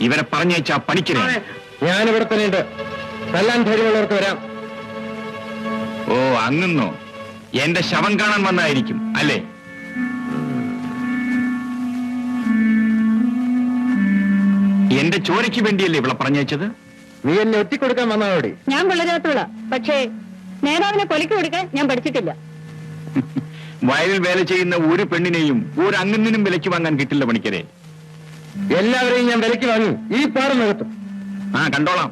ഇവരെ പറഞ്ഞയച്ച പണിക്കരെ. ഞാനിവിടെ തന്നെയുണ്ട്. തല്ലാൻ ധൈര്യമുള്ളവർക്ക് വരാം. ഓ അങ്ങുന്നോ? എന്റെ ശവം കാണാൻ വന്നതായിരിക്കും അല്ലേ? എന്റെ ചോരയ്ക്ക് വേണ്ടിയല്ലേ ഇവിടെ പറഞ്ഞയച്ചത്? നീ എന്നെ ഒറ്റിക്കൊടുക്കാൻ വന്നതോടെ. ഞാൻ വളരാത്തോളാ, പക്ഷേ നേതാവിനെ കൊലയ്ക്ക് കൊടുക്കാൻ ഞാൻ പഠിച്ചിട്ടില്ല. വയലിൽ വേല ചെയ്യുന്ന ഒരു പെണ്ണിനെയും ഒരു അങ്ങന്നിനും വിലയ്ക്ക് വാങ്ങാൻ കിട്ടില്ല പണിക്കരെ. എല്ലാവരെയും ഞാൻ വിലയ്ക്ക് വാങ്ങി ഈ പാടം ആ കണ്ടോളാം.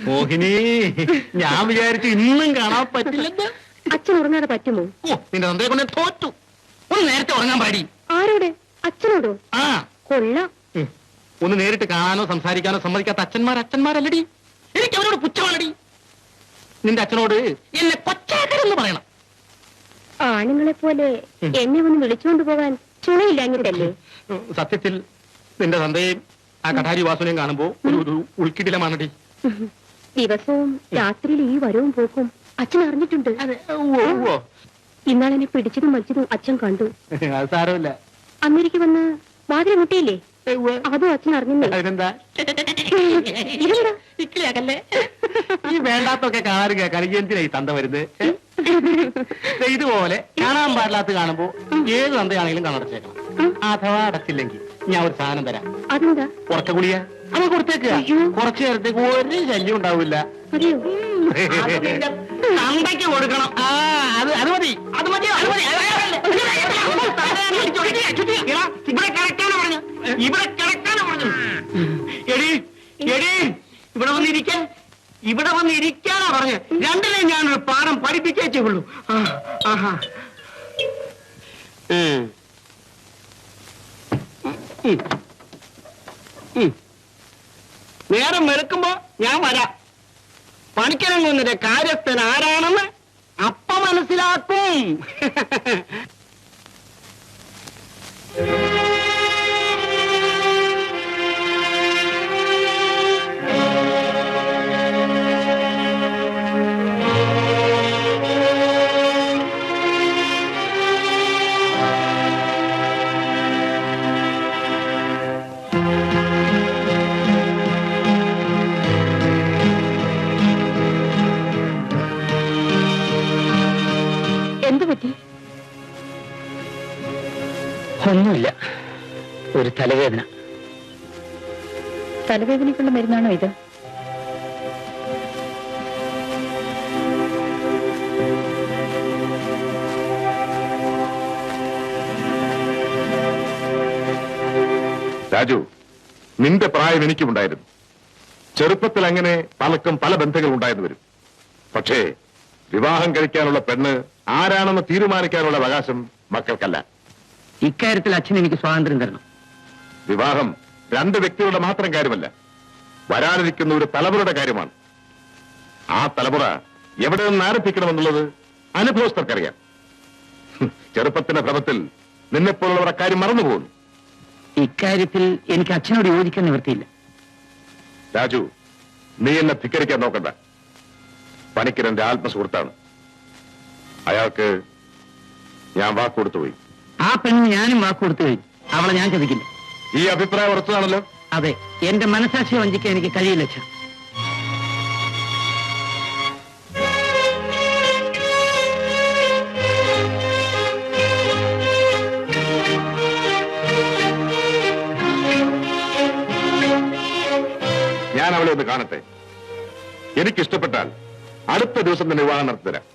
മോഹിനി, ഞാൻ വിചാരിച്ചു ഇന്നും കാണാൻ പറ്റില്ലെന്ന്. അച്ഛൻ ഉറങ്ങാതെ പറ്റുമോ? ഓ, നിന്റെ തന്തയെ കൊണ്ട് തോറ്റു. ഒന്ന് നേരത്തെ ഉറങ്ങാൻ പാടി. ആരോട്? അച്ഛനോടോ? ആ കൊള്ളാം. ഒന്ന് നേരിട്ട് കാണാനോ സംസാരിക്കാനോ സമ്മതിക്കാത്ത അച്ഛന്മാരല്ലടി. എനിക്ക് അവരോട് പുച്ഛമാണടി. നിന്റെ അച്ഛനോട് എന്നെ കൊച്ചാക്കരെന്ന് പറയണം. ആണുങ്ങളെ പോലെ എന്നെ ഒന്ന് വിളിച്ചുകൊണ്ട് പോകാൻ ചുണയില്ലാഞ്ഞിട്ടല്ലേ? സത്യത്തിൽ നിന്റെ തന്തയും ആ കഠാരി വാസുനെയും കാണുമ്പോ ഒരു ഉൾക്കിടിലമാണടി. ദിവസവും രാത്രിയിൽ ഈ വരവും പോക്കും അച്ഛൻ അറിഞ്ഞിട്ടുണ്ട്. ഇന്നാളെന്നെ പിടിച്ചതും മരിച്ചതും അച്ഛൻ കണ്ടു. അത് സാരമില്ല. അമേരിക്ക വന്ന് വാതിൽ മുട്ടിയില്ലേ? അതും അച്ഛൻ അറിഞ്ഞില്ലേ? അതിനെന്താ? ഇതെന്താ? വേണ്ടാത്തൊക്കെ കാണാനും കേൾക്കാനും എന്തിനായി തന്ത വരുന്നത്? ഇതുപോലെ കാണാൻ പാടില്ലാത്ത കാണുമ്പോ ഏത് തന്തയാണെങ്കിലും കണ്ണടച്ചേക്കണം. അഥവാ അടച്ചില്ലെങ്കിൽ ഞാൻ ഒരു സാധനം തരാം. അതെന്താ? ഉറക്ക ഗുളിക അത് കൊടുത്തേക്കുക. കുറച്ചു നേരത്തേക്ക് ഒരു ശല്യം ഉണ്ടാവില്ല. തന്തയ്ക്ക് കൊടുക്കണം. അത് മതി, അത് മതി, അത് മതി. ഇവിടെ കിടക്കാനാ പറഞ്ഞു, ഇവിടെ കിടക്കാനാ പറഞ്ഞു. എടി എടി ഇവിടെ വന്നിരിക്കാൻ, ഇവിടെ വന്നിരിക്കാനാ പറഞ്ഞു. രണ്ടിനെ ഞാനൊരു പാഠം പഠിപ്പിച്ചേ ഉള്ളൂ. ആഹാ. നേരം വെളുക്കുമ്പോ ഞാൻ വരാം. പണിക്കരങ്ങുന്നതിന്റെ കാര്യസ്ഥൻ ആരാണെന്ന് അപ്പ മനസ്സിലാക്കും. എന്തു പറ്റി? ഒന്നുമില്ല, ഒരു തലവേദന. തലവേദനയ്ക്കുള്ള മരുന്നാണോ ഇത്? രാജു, നിന്റെ പ്രായം എനിക്കുമുണ്ടായിരുന്നു. ചെറുപ്പത്തിൽ അങ്ങനെ പലർക്കും പല ബന്ധങ്ങൾ ഉണ്ടായിരുന്നു വരും. പക്ഷേ വിവാഹം കഴിക്കാനുള്ള പെണ്ണ് ആരാണെന്ന് തീരുമാനിക്കാനുള്ള അവകാശം മക്കൾക്കല്ല. ഇക്കാര്യത്തിൽ അച്ഛൻ എനിക്ക് സ്വാതന്ത്ര്യം തരണം. വിവാഹം രണ്ട് വ്യക്തികളുടെ മാത്രം കാര്യമല്ല, വരാനിരിക്കുന്ന ഒരു തലമുറയുടെ കാര്യമാണ്. ആ തലമുറ എവിടെ നിന്ന് ആരംഭിക്കണമെന്നുള്ളത് അനുഭവസ്ഥർക്കറിയാം. ചെറുപ്പത്തിന്റെ ഭ്രമത്തിൽ നിന്നെപ്പോലുള്ളവർ അക്കാര്യം മറന്നുപോകുന്നു. ഇക്കാര്യത്തിൽ എനിക്ക് അച്ഛനോട് യോജിക്കാൻ നിവൃത്തിയില്ല. രാജു, നീ എന്നെ ധിക്കരിക്കാൻ നോക്കണ്ട. പണിക്കരന്റെ ആത്മസുഹൃത്താണ്. അയാൾക്ക് ഞാൻ വാക്കുകൊടുത്തുപോയി. ആ പെണ്ണ് ഞാനും വാക്കുകൊടുത്തു കഴിഞ്ഞു. അവളെ ഞാൻ ചതിക്കില്ല. ഈ അഭിപ്രായം ഉറച്ചതാണല്ലോ? അതെ, എന്റെ മനസാക്ഷിയെ വഞ്ചിക്കാൻ എനിക്ക് കഴിയില്ല അച്ഛൻ. ഞാൻ അവളെ ഒന്ന് കാണട്ടെ. എനിക്കിഷ്ടപ്പെട്ടാൽ അടുത്ത ദിവസം തന്നെ വിവാഹം നടത്തിത്തരാം.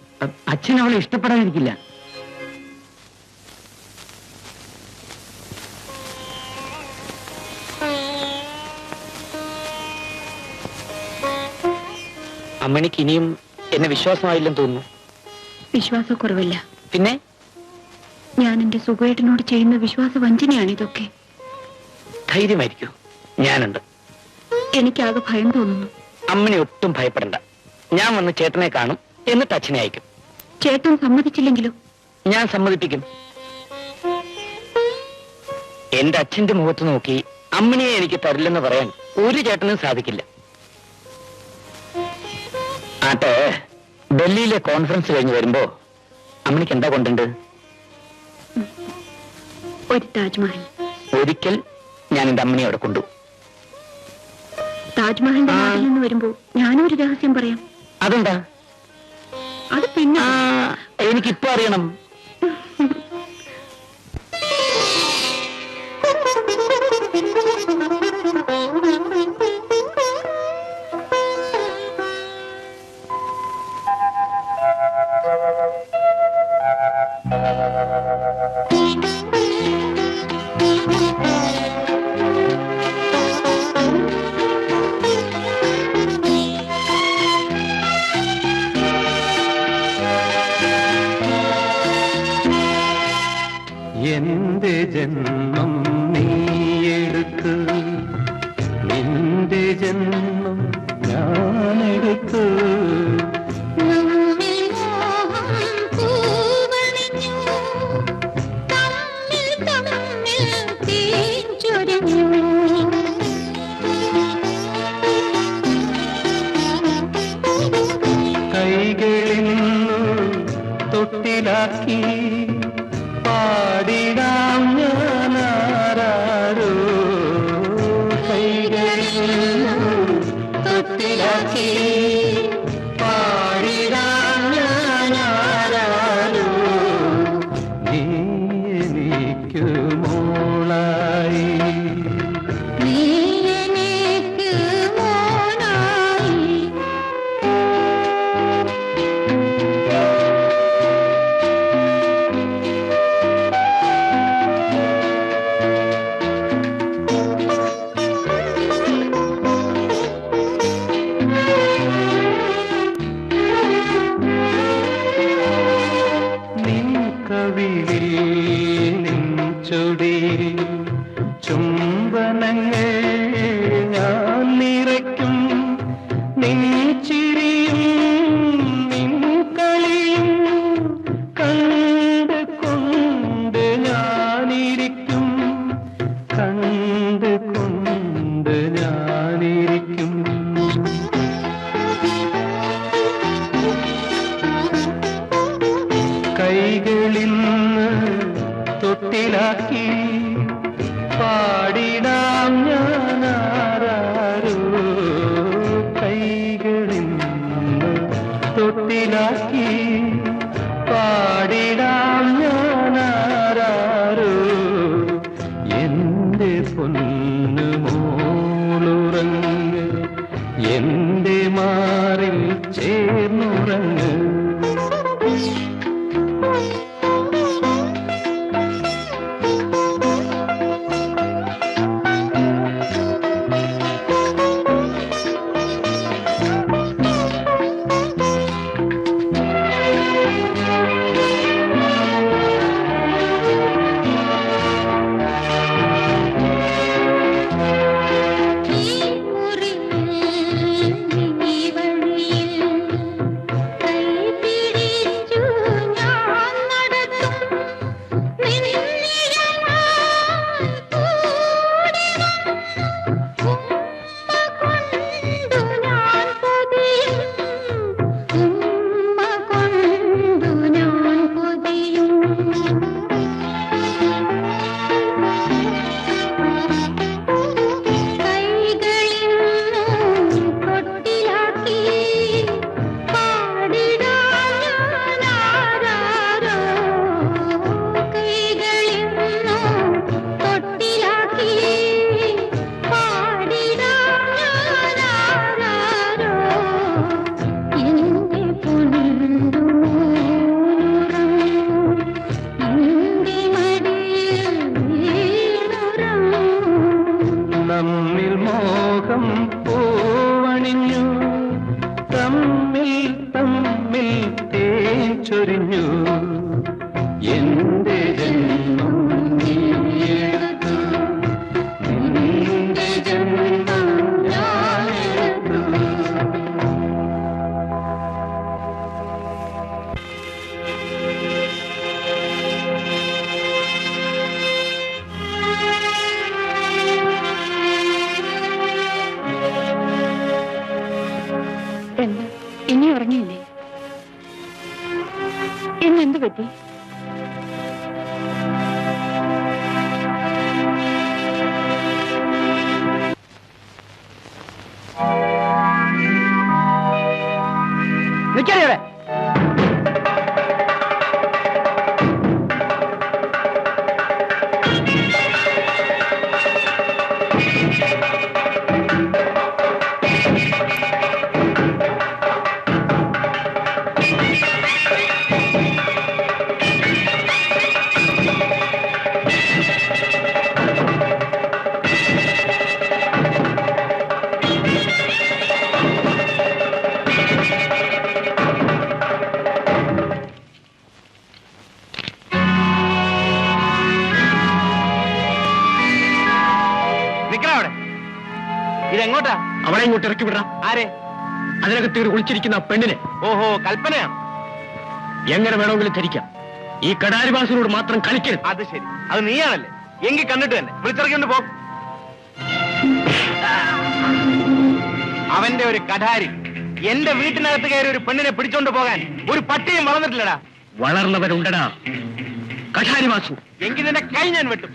അച്ഛൻ അവളെ ഇഷ്ടപ്പെടാതിരിക്കില്ല. അമ്മണിക്ക് ഇനിയും എന്നെ വിശ്വാസമായില്ലെന്ന് തോന്നുന്നു. വിശ്വാസക്കുറവില്ല. പിന്നെ ഞാൻ എന്റെ സുഖേട്ടനോട് ചെയ്യുന്ന വിശ്വാസ വഞ്ചനയാണ് ഇതൊക്കെ. ധൈര്യമായിരിക്കൂ, ഞാനുണ്ട്. എനിക്കാകെ ഭയം തോന്നുന്നു. അമ്മനെ ഒട്ടും ഭയപ്പെടണ്ട. ഞാൻ വന്ന് ചേട്ടനെ കാണും, എന്നിട്ട് അച്ഛനെ അയക്കും. ചേട്ടൻ സമ്മതിച്ചില്ലെങ്കിലോ? ഞാൻ സമ്മതിപ്പിക്കും. എന്റെ അച്ഛന്റെ മുഖത്ത് നോക്കി അമ്മനെ എനിക്ക് തരില്ലെന്ന് പറയാൻ ഒരു ചേട്ടനും സാധിക്കില്ല. ആട്ടെ, ഡൽഹിയിലെ കോൺഫറൻസ് കഴിഞ്ഞ് വരുമ്പോ അമ്മണിക്ക് എന്താ കൊണ്ടുണ്ട്? ഒരു താജ്മഹൽ. ഒരിക്കൽ ഞാൻ എന്റെ അമ്മനെ അവിടെ കൊണ്ടു. താജ്മഹലിന്റെ നാട്ടിൽ നിന്ന് വരുമ്പോ ഞാനൊരു രഹസ്യം പറയാം. അതെന്താ? അത് പിന്നെ എനിക്കിപ്പോ അറിയണം. എന്റെ ജന്മം നീയെടുത്ത്, നിന്റെ ജന്മം ഞാനെടുത്ത്. കൈകളിൽ തൊട്ടിലാക്കി പാടിടാം ഞാനാരോ. കൈകളിൽ തൊട്ടിലാക്കി ചിരിയും നിൻ കളിയും കണ്ട് കൊണ്ട് ഞാനിരിക്കും, കണ്ട് കൊണ്ട് ഞാനിരിക്കും. കൈകളിൽ നിന്ന് തൊട്ടിലാക്കി പാടിടാം ഞാനാരോ, കൈകളിൽ നിന്ന് തൊട്ടിലാക്കി പാടിടാം ഞാനാരോ. എന്റെ പൊന്നു മോളുറങ്ങ്, എന്റെ മാറിൽ ചേർന്നുറങ്ങ്. നമ്മിൽ മോഹം പൂവണിഞ്ഞു, തമ്മിൽ തമ്മിൽ തേൻ ചൊരിഞ്ഞു. എന്റെ ജന്മം നീയെടുത്തു, നിന്റെ ജന്മം ഞാനെടുത്തു. എന്താ ഇനി ഉറങ്ങിയില്ലേ? ഇന്നെന്ത് പറ്റി? നിൽക്കാതെ ഇതെങ്ങോട്ടാ? അവളെ ഇങ്ങോട്ട് ഇറക്കി വിടാം. ആരെ? അതിനകത്ത് ഒളിച്ചിരിക്കുന്ന പെണ്ണിനെ. ഓഹോ, കൽപ്പനയാണ്. എങ്ങനെ വേണമെങ്കിലും ധരിക്കാം. ഈ കടാരിവാസിനോട് മാത്രം കളിക്കരുത്. അത് ശരി, അത് നീയാണല്ലേ? എങ്കിൽ കണ്ടിട്ട് തന്നെ വിളിച്ചിറക്കിണ്ട് പോ. അവന്റെ ഒരു കഠാരി എന്റെ വീട്ടിനകത്ത് കയറി ഒരു പെണ്ണിനെ പിടിച്ചോണ്ട് പോകാൻ ഒരു പട്ടിയും വളർന്നിട്ടില്ലടാ. വളർന്നവരുണ്ടടാ കഠാരിവാസു. എങ്കിൽ നിന്റെ കൈ ഞാൻ വെട്ടും.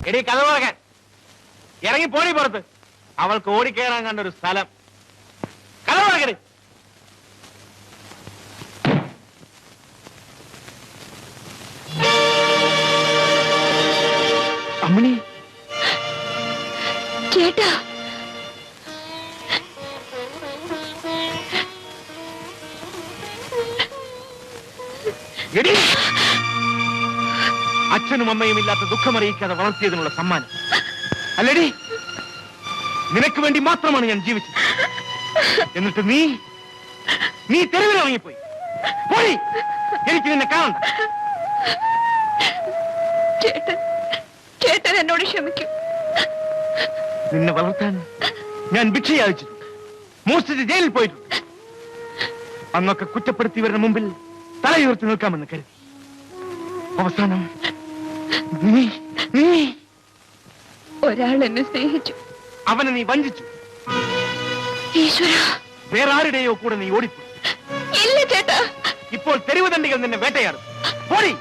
എടീ കഥ പറയാൻ ഇറങ്ങി പോണി പുറത്ത്. അവൾക്ക് ഓടിക്കയറാൻ കണ്ടൊരു സ്ഥലം. കഥ പറയണേ. അമ്മണി ചേട്ടാ, എടീ, അച്ഛനും അമ്മയും ഇല്ലാത്ത ദുഃഖമറിയിക്കാതെ വളർത്തിയതിനുള്ള സമ്മാനം അല്ലടി. നിനക്ക് വേണ്ടി മാത്രമാണ് ഞാൻ ജീവിച്ചത്. എന്നിട്ട് നീ തെരുവിലിറങ്ങിപ്പോയി. പോയി, എനിക്ക് നിന്നെ കാണണ്ട. ചേട്ടൻ എന്നോട് ക്ഷമിക്കും. നിന്നെ വളർത്താൻ ഞാൻ ഭിക്ഷ യാചിച്ചിട്ടുണ്ട്, മോഷ്ടിച്ച് ജയിലിൽ പോയിട്ടുണ്ട്. അന്നൊക്കെ കുറ്റപ്പെടുത്തിയവരുടെ മുമ്പിൽ തലയുയർത്തി നിൽക്കാമെന്ന് കരുതി. അവസാനം നീ ഒരാൾ എന്നെ സ്നേഹിച്ചു, അവനെ നീ വഞ്ചിച്ചു. ഈശ്വര, വേറെ ആരുടെയോ കൂടെ നീ ഓടിപ്പോയി. ഇല്ല ചേട്ടാ. ഇപ്പോൾ തെരുവ് തണ്ടികൾ നിന്നെ വേട്ടയാടും. പോടി,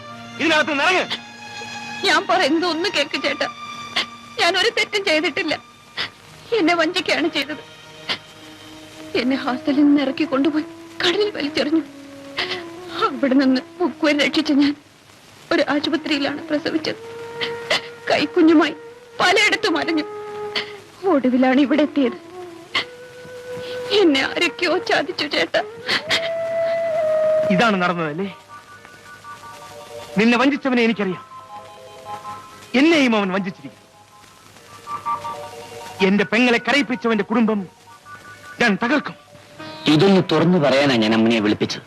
ഇതിനകത്ത് നിറങ്ങ്. ഞാൻ പറയുന്നത് ഒന്ന് കേൾക്ക് ചേട്ടാ. ഞാൻ ഒരു തെറ്റും ചെയ്തിട്ടില്ല. എന്നെ വഞ്ചിക്കുകയാണ് ചെയ്തത്. എന്നെ ഹോസ്റ്റലിൽ നിന്ന് ഇറക്കി കൊണ്ടുപോയി കടലിൽ വലിച്ചെറിഞ്ഞു. അവിടെ നിന്ന് മുക്കുവൻ രക്ഷിച്ച ഞാൻ ഒരു ആശുപത്രിയിലാണ് പ്രസവിച്ചത്. കൈക്കുഞ്ഞുമായി പലയിടത്തും അലഞ്ഞു. ഒടുവിലാണ് ഇവിടെ എത്തിയത്. എന്നെ ആരൊക്കെയോ ചാദിച്ചു ചേട്ടാ. ഇതാണ് നടന്നതല്ലേ? നിന്നെ വഞ്ചിച്ചവനെ എനിക്കറിയാം. എന്നെയും അവൻ വഞ്ചിച്ചിരിക്കും. എന്റെ പെങ്ങളെ കരയിപ്പിച്ചവന്റെ കുടുംബം ഞാൻ തകർക്കും. ഇതൊന്ന് തുറന്നു പറയാനാ ഞാൻ അമ്മനെ വിളിപ്പിച്ചത്.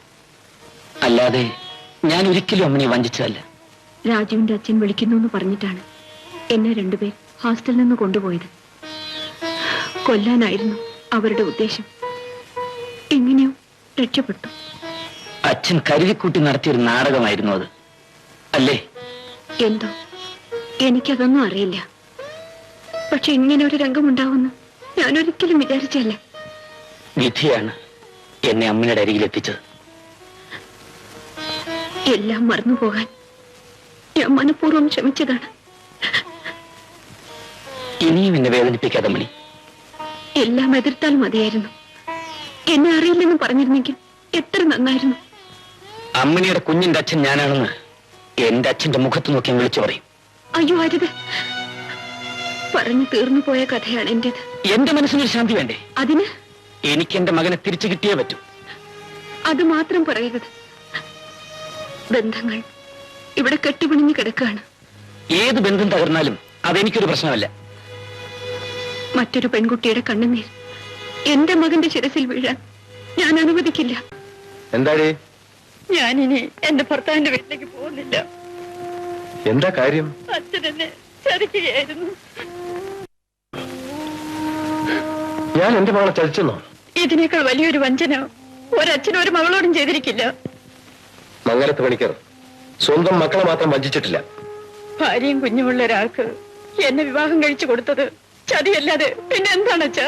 അല്ലാതെ ഞാൻ ഒരിക്കലും അമ്മനെ വഞ്ചിച്ചതല്ല. രാജുവിന്റെ അച്ഛൻ വിളിക്കുന്നു എന്ന് പറഞ്ഞിട്ടാണ് എന്നെ രണ്ടുപേർ ഹോസ്റ്റലിൽ നിന്ന് കൊണ്ടുപോയത്. കൊല്ലാനായിരുന്നു അവരുടെ ഉദ്ദേശം. എങ്ങനെയോ രക്ഷപ്പെട്ടു. അച്ഛൻ കരുതിക്കൂട്ടി നടത്തിയൊരു നാടകമായിരുന്നു അത്, അല്ലേ? എന്തോ എനിക്കതൊന്നും അറിയില്ല. പക്ഷെ ഇങ്ങനെ ഒരു രംഗമുണ്ടാവുമെന്ന് ഞാനൊരിക്കലും വിചാരിച്ചല്ല. വിധിയാണ് എന്നെ അമ്മയുടെ അരികിലെത്തിച്ചത്. എല്ലാം മറന്നുപോകാൻ ഞാൻ മനഃപൂർവ്വം ശ്രമിച്ചതാണ്. ഇനിയും എന്നെ വേദനിപ്പിക്കാതെ മണി. എല്ലാം എതിർത്താൽ മതിയായിരുന്നു. എന്നെ അറിയില്ലെന്ന് പറഞ്ഞിരുന്നെങ്കിൽ എത്ര നന്നായിരുന്നു. അമ്മണിയുടെ കുഞ്ഞിന്റെ അച്ഛൻ ഞാനാണെന്ന് എന്റെ അച്ഛന്റെ മുഖത്ത് നോക്കി വിളിച്ചു പറയും. അയ്യോ അരുത്. പറഞ്ഞു തീർന്നു പോയ കഥയാണ് എന്റേത്. എന്റെ മനസ്സിനൊരു ശാന്തി വേണ്ടേ? അതിന് എനിക്ക് എന്റെ മകനെ തിരിച്ചു കിട്ടിയേ പറ്റൂ. അത് മാത്രം പറയരുത്. ബന്ധങ്ങൾ ഇവിടെ കെട്ടുപിണിഞ്ഞു കിടക്കുകയാണ്. ഏത് ബന്ധം തകർന്നാലും അതെനിക്കൊരു പ്രശ്നമല്ല. മറ്റൊരു പെൺകുട്ടിയുടെ കണ്ണുനീർ എന്റെ മകന്റെ ശിരസിൽ വീഴാൻ ഞാൻ അനുവദിക്കില്ല. എന്താടി? ഞാനിനി എന്റെ ഭർത്താവിന്റെ വീട്ടിലേക്ക് പോകുന്നില്ല. എന്താ കാര്യം? അച്ഛൻ എന്നെ ചതിക്കുകയായിരുന്നു. ഞാൻ എന്റെ മകളെ ചതിച്ചെന്നോ? ഇതിനേക്കാൾ വലിയൊരു വഞ്ചന ഒരച്ഛനും ഒരു മകളോടും ചെയ്തിരിക്കില്ല. മംഗലത്ത് പണിക്കർ സ്വന്തം മക്കളെ മാത്രം വഞ്ചിച്ചിട്ടില്ല. ഭാര്യയും കുഞ്ഞുമുള്ള ഒരാൾക്ക് എന്നെ വിവാഹം കഴിച്ചു കൊടുത്തത് ചതിയല്ലാതെ പിന്നെ എന്താണ് അച്ഛാ?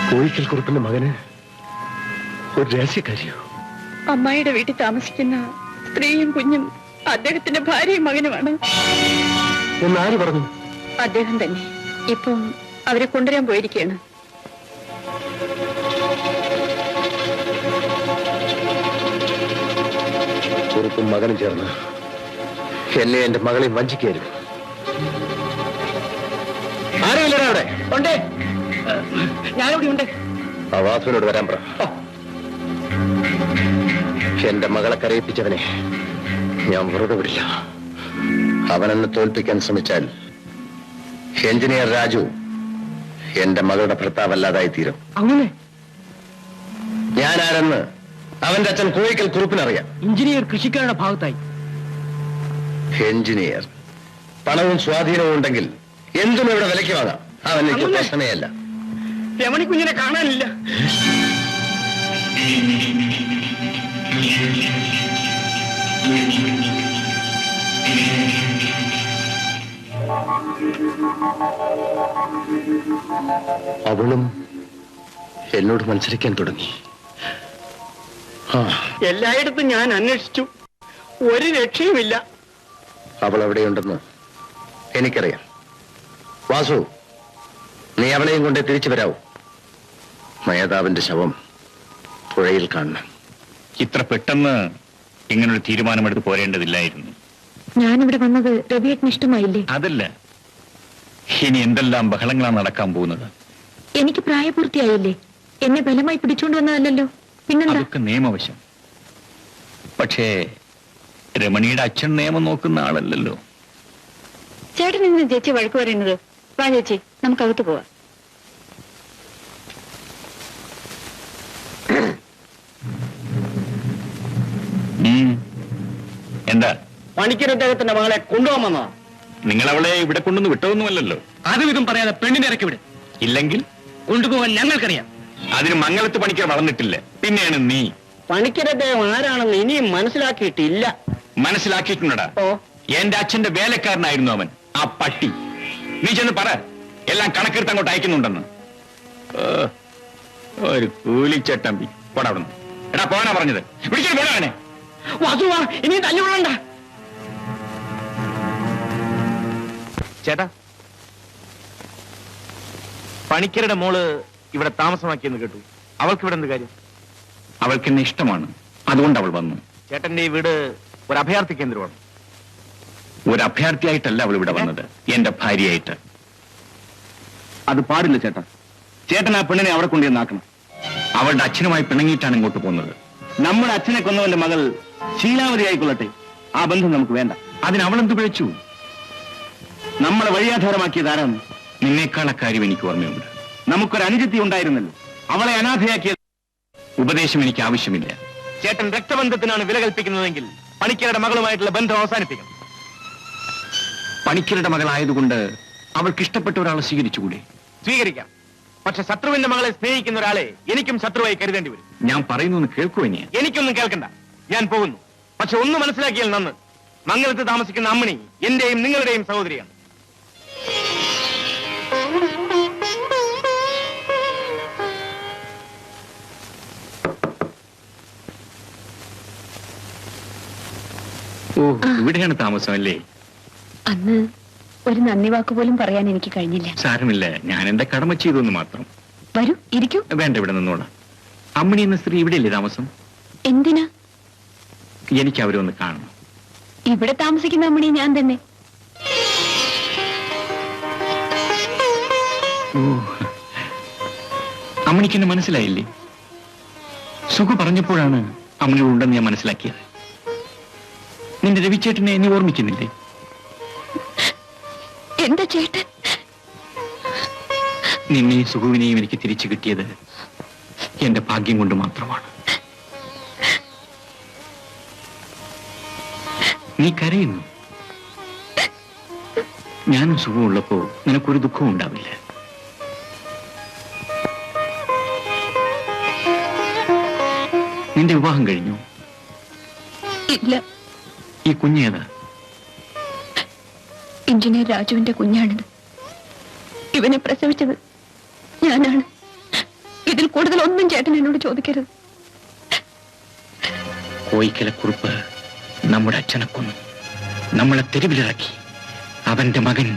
കോഴിക്കൽ കുറുപ്പിന്റെ മകന് ഒരു രഹസ്യക്കാരിയോ? അമ്മായിയുടെ വീട്ടിൽ താമസിക്കുന്ന സ്ത്രീയും കുഞ്ഞും അദ്ദേഹത്തിന്റെ ഭാര്യയും മകനുമാണ്. എന്നാര് പറഞ്ഞു? അദ്ദേഹം തന്നെ. ഇപ്പം അവരെ കൊണ്ടുവരാൻ പോയിരിക്കുകയാണ്. കുറുപ്പും മകനും ചേർന്ന് എന്നെ എന്റെ മകളെ വഞ്ചിക്കായിരുന്നു. ആരുമില്ലടാ അവിടെ? ഉണ്ട്, ഞാനിവിടെ ഉണ്ട്. ആ വാസുവിനോട് വരാൻ പറ. എന്റെ മകളെ കരയിപ്പിച്ചവനെ ഞാൻ വെറുതെ വിടില്ല. അവനെന്നെ തോൽപ്പിക്കാൻ ശ്രമിച്ചാൽ എഞ്ചിനീയർ രാജു എന്റെ മകളുടെ ഭർത്താവല്ലാതായി തീരും. അങ്ങനെ ഞാനാരെന്ന് അവന്റെ അച്ഛൻ കോഴിക്കൽ കുറുപ്പിനറിയാം. എഞ്ചിനീയർ കൃഷിക്കാരുടെ ഭാഗത്തായി. എഞ്ചിനീയർ പണവും സ്വാധീനവും ഉണ്ടെങ്കിൽ എന്തും ഇവിടെ വിലയ്ക്ക് വാങ്ങാം. അവൻ എനിക്ക് പ്രശ്നമേ അല്ല. രമണി കുഞ്ഞിനെ കാണാനില്ല. അവളും എന്നോട് മത്സരിക്കാൻ തുടങ്ങി. എല്ലായിടത്തും ഞാൻ അന്വേഷിച്ചു, ഒരു രക്ഷയുമില്ല. അവൾ എവിടെയുണ്ടെന്ന് എനിക്കറിയാം. വാസു, നീ അവളെയും കൊണ്ടേ തിരിച്ചു വരാവൂ. മേധാവിന്റെ ശവം പുഴയിൽ കാണണം. ഇത്ര പെട്ടെന്ന് ഇങ്ങനൊരു തീരുമാനമെടുത്ത് പോരേണ്ടതില്ലായിരുന്നു. ഞാനിവിടെ വന്നത് രവിയേട്ടന് ഇഷ്ടമായില്ലേ? അതല്ല, ഇനി എന്തെല്ലാം ബഹളങ്ങളാണ് നടക്കാൻ പോകുന്നത്. എനിക്ക് പ്രായപൂർത്തിയായില്ലേ? എന്നെ ബലമായി പിടിച്ചുകൊണ്ട് വന്നതല്ലോ, പിന്നെന്താ? അതൊക്കെ നിയമവശം. പക്ഷേ രമണിയുടെ അച്ഛൻ നിയമം നോക്കുന്ന ആളല്ലല്ലോ. ചേട്ടൻ ഇന്ന് ചേച്ചി വഴക്ക് പറയുന്നത്? വാ ചേച്ചി, നമുക്കകത്ത് പോവാം. എന്താ? പണിക്കരദ്ദേഹത്തിന്റെ മകളെ കൊണ്ടുപോകാമെന്നോ? നിങ്ങൾ അവളെ ഇവിടെ കൊണ്ടുവന്ന് വിട്ടതൊന്നുമല്ലല്ലോ. അതും ഇതും പറയാതെ പെണ്ണിനെ ഇറക്കി വിടും. ഇല്ലെങ്കിൽ കൊണ്ടുപോകാൻ ഞങ്ങൾക്കറിയാം. അതിന് മംഗലത്ത് പണിക്കർ വളർന്നിട്ടില്ല. പിന്നെയാണ് നീ. പണിക്കരദ്ദേഹം ആരാണെന്ന് ഇനിയും മനസ്സിലാക്കിയിട്ടില്ല. മനസ്സിലാക്കിയിട്ടുണ്ടടാ. ഓ, എന്റെ അച്ഛന്റെ വേലക്കാരനായിരുന്നു അവൻ, ആ പട്ടി. നീ ചെന്ന് പറ, എല്ലാം കണക്കെടുത്ത് അങ്ങോട്ട് അയക്കുന്നുണ്ടെന്ന്. ഒരു കൂലിച്ചട്ടമ്പി. പോടാ അവിടുന്ന്. എടാ പോകാനാ പറഞ്ഞത്. വിളിക്കാൻ പോടാ അവനെ. വാസുവാ, ഇനി തല്ലുകൊള്ളണ്ട. ചേട്ടാ, പണിക്കരുടെ മോള് ഇവിടെ താമസമാക്കിയെന്ന് കേട്ടു. അവൾക്ക് ഇവിടെ എന്ത് കാര്യം? അവൾക്ക് എന്നെ ഇഷ്ടമാണ്, അതുകൊണ്ട് അവൾ വന്നു. ചേട്ടന്റെ ഈ വീട് ഒരു അഭയാർത്ഥി കേന്ദ്രമാണ്. ഒരു അഭയാർത്ഥിയായിട്ടല്ല അവൾ ഇവിടെ വന്നത്, എന്റെ ഭാര്യയായിട്ട്. അത് പാടില്ല ചേട്ടാ. ചേട്ടൻ ആ പെണ്ണിനെ അവിടെ കൊണ്ടുവന്നാക്കണം. അവളുടെ അച്ഛനുമായി പിണങ്ങിയിട്ടാണ് ഇങ്ങോട്ട് പോകുന്നത്. നമ്മുടെ അച്ഛനെ കൊന്നവന്റെ മകൾ ശീലാവതി ആയിക്കൊള്ളട്ടെ, ആ ബന്ധം നമുക്ക് വേണ്ട. അതിന് അവളെന്ത് പിഴച്ചു? നമ്മളെ വഴിയാധാരമാക്കിയത് ആരാണ്? നിന്നേക്കാൾ അക്കാര്യം എനിക്ക് ഓർമ്മയുണ്ട്. നമുക്കൊരു അനുജത്തി ഉണ്ടായിരുന്നല്ലോ, അവളെ അനാഥയാക്കിയത്. ഉപദേശം എനിക്ക് ആവശ്യമില്ല. ചേട്ടൻ രക്തബന്ധത്തിനാണ് വില കൽപ്പിക്കുന്നതെങ്കിൽ പണിക്കരുടെ മകളുമായിട്ടുള്ള ബന്ധം അവസാനിപ്പിക്കണം. പണിക്കരുടെ മകളായതുകൊണ്ട് അവൾക്ക് ഇഷ്ടപ്പെട്ട ഒരാളെ സ്വീകരിച്ചുകൂടെ? സ്വീകരിക്കാം. പക്ഷെ ശത്രുവിന്റെ മകളെ സ്നേഹിക്കുന്ന ഒരാളെ എനിക്കും ശത്രുവായി കരുതേണ്ടി വരും. ഞാൻ പറയുന്നു കേൾക്കുവോ? എനിക്കൊന്നും കേൾക്കണ്ട, ഞാൻ പോകുന്നു. പക്ഷെ ഒന്ന് മനസ്സിലാക്കിയാൽ നന്ന്, മംഗലത്ത് താമസിക്കുന്ന അമ്മിണി എന്റെയും നിങ്ങളുടെയും സഹോദരിയാണ്. ഓ, ഇവിടെയാണ് താമസം അല്ലേ? അന്ന് ഒരു നന്ദി വാക്ക് പോലും പറയാൻ എനിക്ക് കഴിഞ്ഞില്ല. സാരമില്ല, ഞാൻ എന്റെ കടമ ചെയ്തു മാത്രം. വരൂ, ഇരിക്കൂ. വേണ്ട, ഇവിടെ നിന്നോളാം. അമ്മിണി എന്ന സ്ത്രീ ഇവിടെയല്ലേ താമസം? എന്തിനാ? എനിക്ക് അവരെ ഒന്ന് കാണണം. ഇവിടെ താമസിക്കുന്ന അമ്മിണി ഞാൻ തന്നെ. അമ്മിണിക്ക് എന്നെ മനസ്സിലായില്ലേ? സുഖ പറഞ്ഞപ്പോഴാണ് അമ്മിണി ഉണ്ടെന്ന് ഞാൻ മനസ്സിലാക്കിയത്. നിന്റെ രവിച്ചേട്ടനെ നീ ഓർമ്മിക്കുന്നില്ലേ? എന്താ ചേട്ടൻ? നിന്നെയും സുഖുവിനെയും എനിക്ക് തിരിച്ചു കിട്ടിയത് എന്റെ ഭാഗ്യം കൊണ്ട് മാത്രമാണ്. നീ കരയുന്നു. ഞാനും സുഖമുള്ളപ്പോ നിനക്കൊരു ദുഃഖവും ഉണ്ടാവില്ല. നിന്റെ വിവാഹം കഴിഞ്ഞു? ഇല്ല. ഈ കുഞ്ഞേതാ? എഞ്ചിനീയർ രാജുവിന്റെ കുഞ്ഞാണിത്. ഇവനെ പ്രസവിച്ചത് ഞാനാണ്. ഇതിൽ കൂടുതൽ ഒന്നും ചേട്ടൻ എന്നോട് ചോദിക്കരുത്. കോയിക്കലക്കുറുപ്പ് നമ്മുടെ അച്ഛനെ കൊന്നു, നമ്മളെ തെരുവിലിറക്കി. അവന്റെ മകൻ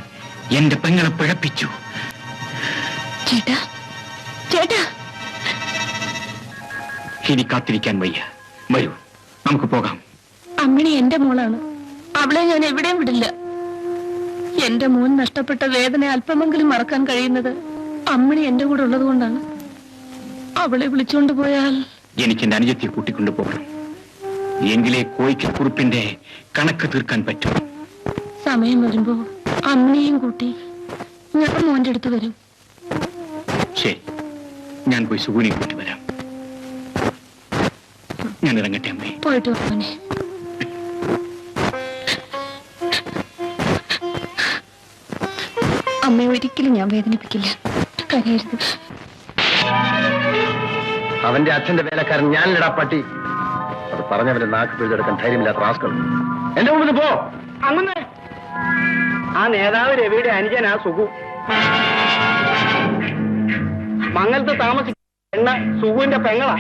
എന്റെ പെങ്ങളെ പിഴപ്പിച്ചു. ചേട്ടാ, ചേട്ടാ, ഇനി കാത്തിരിക്കാൻ വയ്യ. വരൂ, നമുക്ക് പോകാം. അമ്മിണി എന്റെ മോളാണ്. അവളെ ഞാൻ എവിടെയും വിടില്ല. എന്റെ മോൻ നഷ്ടപ്പെട്ട വേദന അല്പമെങ്കിലും മറക്കാൻ കഴിയുന്നത് അമ്മിണി എന്റെ കൂടെ ഉള്ളത് കൊണ്ടാണ്. അവളെ വിളിച്ചുകൊണ്ട് പോയാൽ എനിക്ക് എന്റെ അനുജത്തെ കൂട്ടിക്കൊണ്ടു പോകണം. എങ്കിലേ കോയിക്കൽക്കുറുപ്പിന്റെ കണക്ക് തീർക്കാൻ പറ്റും. സമയം വരുമ്പോ അമ്മിണിയും കൂട്ടി ഞാൻ മോന്റെ അടുത്ത് വരും. ശരി, ഞാൻ പോയി സുഗുനെ കൂട്ടി വരാം. ഞാൻ ഇറങ്ങട്ടെ അമ്മേ. പോയിട്ട് വന്നെ. അമ്മയെ ഒരിക്കലും ഞാൻ വേദനിപ്പിക്കില്ല. കരയരുത്. അവന്റെ അച്ഛന്റെ വേലക്കാരൻ ഞാനില്ലടാ പട്ടി. അത് പറഞ്ഞവന്റെ നാക്ക് പിടിച്ചെടുക്കാൻ ധൈര്യമില്ലാത്ത റാസ്കൾ. എന്റെ മുമ്പിൽ പോ. അങ്ങനെ ആ നേതാവ് രവിയുടെ അനുജനാ സുഖു. മംഗലത്ത് താമസിക്കുന്ന എണ്ണ സുഖുവിന്റെ പെങ്ങളാ.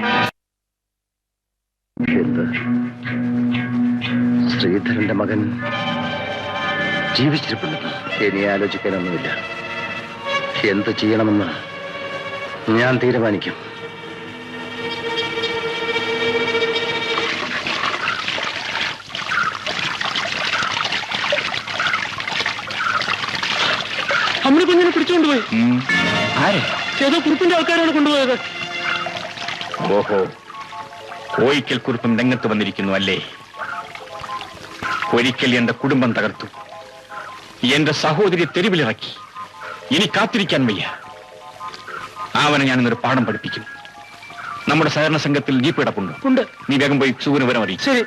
ശ്രീധരന്റെ മകൻ ജീവിച്ചിരിപ്പുള്ളത്. ഇനി ആലോചിക്കാനൊന്നുമില്ല. എന്ത് ചെയ്യണമെന്ന് ഞാൻ തീരുമാനിക്കും. അമ്മ കുഞ്ഞിനെ പിടിച്ചുകൊണ്ടുപോയി. ആരെ? ഏതോ കുറിപ്പിന്റെ ആൾക്കാരാണ് കൊണ്ടുപോയത്. ഓഹോ, കോയിക്കൽ കുറിപ്പും രംഗത്ത് വന്നിരിക്കുന്നു അല്ലേ? ഒരിക്കൽ എന്റെ കുടുംബം തകർത്തു, എന്റെ സഹോദരി തെരുവിലിറക്കി. ഇനി കാത്തിരിക്കാൻ വയ്യ. അവനെ ഞാൻ ഇന്നൊരു പാഠം പഠിപ്പിക്കും. നമ്മുടെ സഹകരണ സംഘത്തിൽ ജീപ്പ് കിടപ്പുണ്ട്. നീ വേഗം പോയി സുഖന് വിവരം അറിയിച്ചു. ശരി.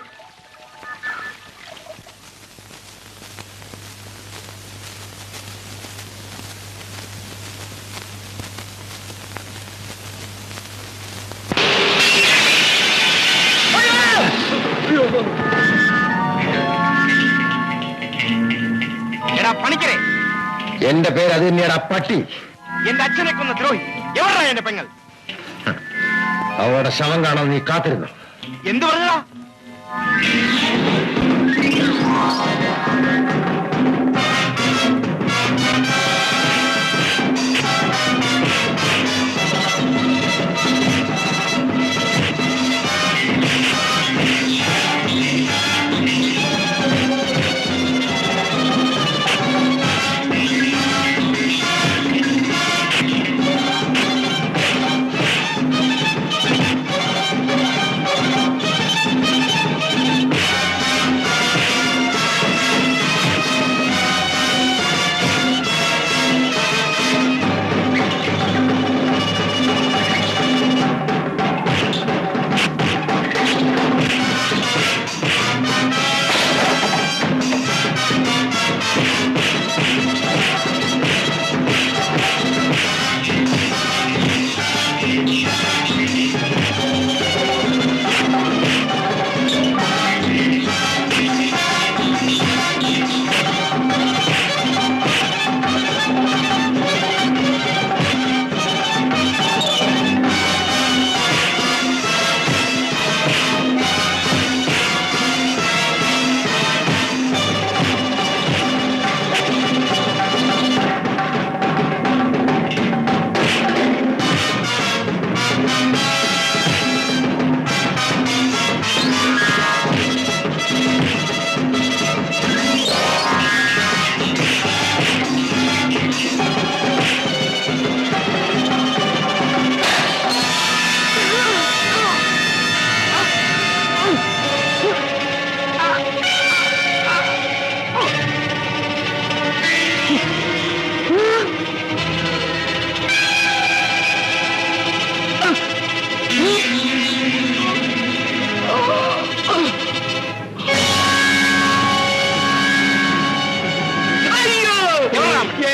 എടാ പണിക്കരെ, എന്റെ പേര് അത് തന്നെയാണ് പട്ടി. എന്റെ അച്ഛനെ കൊന്ന ദ്രോഹി എവിടാ എന്റെ പെങ്ങൾ? അവളുടെ ശവം കാണാൻ നീ കാത്തിരുന്നു. എന്ത് പറഞ്ഞടാ?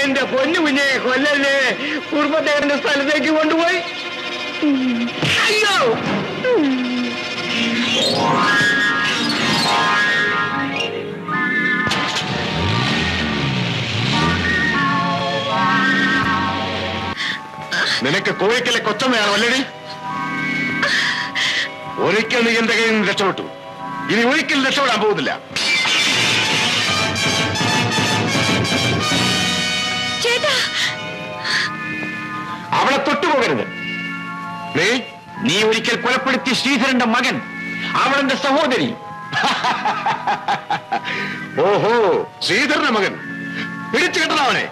എന്റെ പൊന്നു കുഞ്ഞെ കൊല്ലല്ലേ, കുടുംബത്തേടന്റെ സ്ഥലത്തേക്ക് കൊണ്ടുപോയി. അയ്യോ, നിനക്ക് കോഴിക്കലെ കൊച്ചമ്മയാണോ അല്ലേടി? ഒരിക്കൽ നീ എന്റെ കയ്യിൽ നിന്ന് രക്ഷപ്പെട്ടു, ഇനി ഒരിക്കലും രക്ഷപ്പെടാൻ പോകുന്നില്ല. അവളെ തൊട്ടുപോകരുത്. നീ ഒരിക്കൽ കൊലപ്പെടുത്തി ശ്രീധരന്റെ മകൻ, അവളെന്റെ സഹോദരി. ഓഹോ, ശ്രീധരന്റെ മകൻ. പിടിച്ചു കിട്ടണം അവനെ.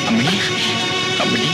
അമ്മിണി അമ്മിണി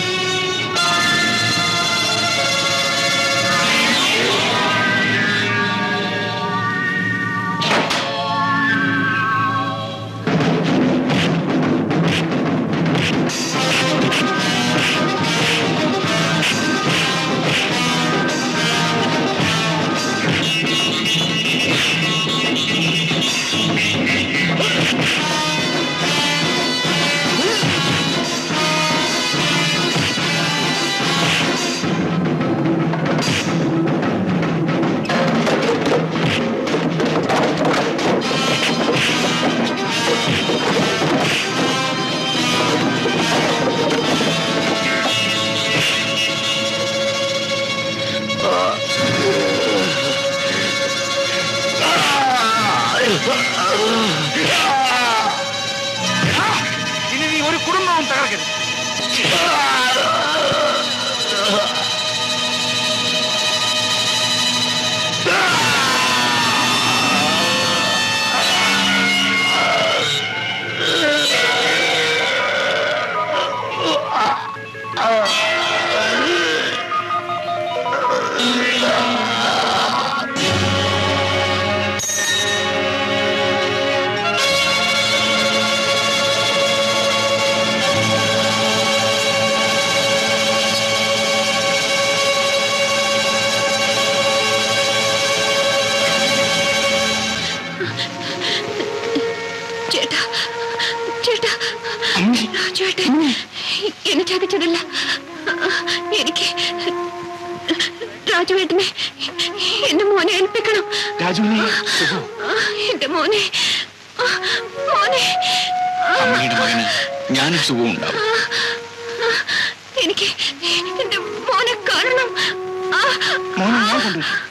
ഇനി നീ ഒരു കുടുംബവും തകർക്കരുത്. ചേട്ടാ ചേട്ടാ രാജുവേട്ടൻ എന്നെ ചതിച്ചതല്ല. എനിക്ക് രാജുവേട്ടനെ എന്റെ മോനെ ഏൽപ്പിക്കണം. എന്റെ മോനെ മോനെ അമ്മയുടെ മകന് ഞാനും സുഖവും ഉണ്ടാവും. എനിക്ക് എന്റെ മോനെ കാണണം. മോനെ ഞാൻ കൊണ്ടുപോയി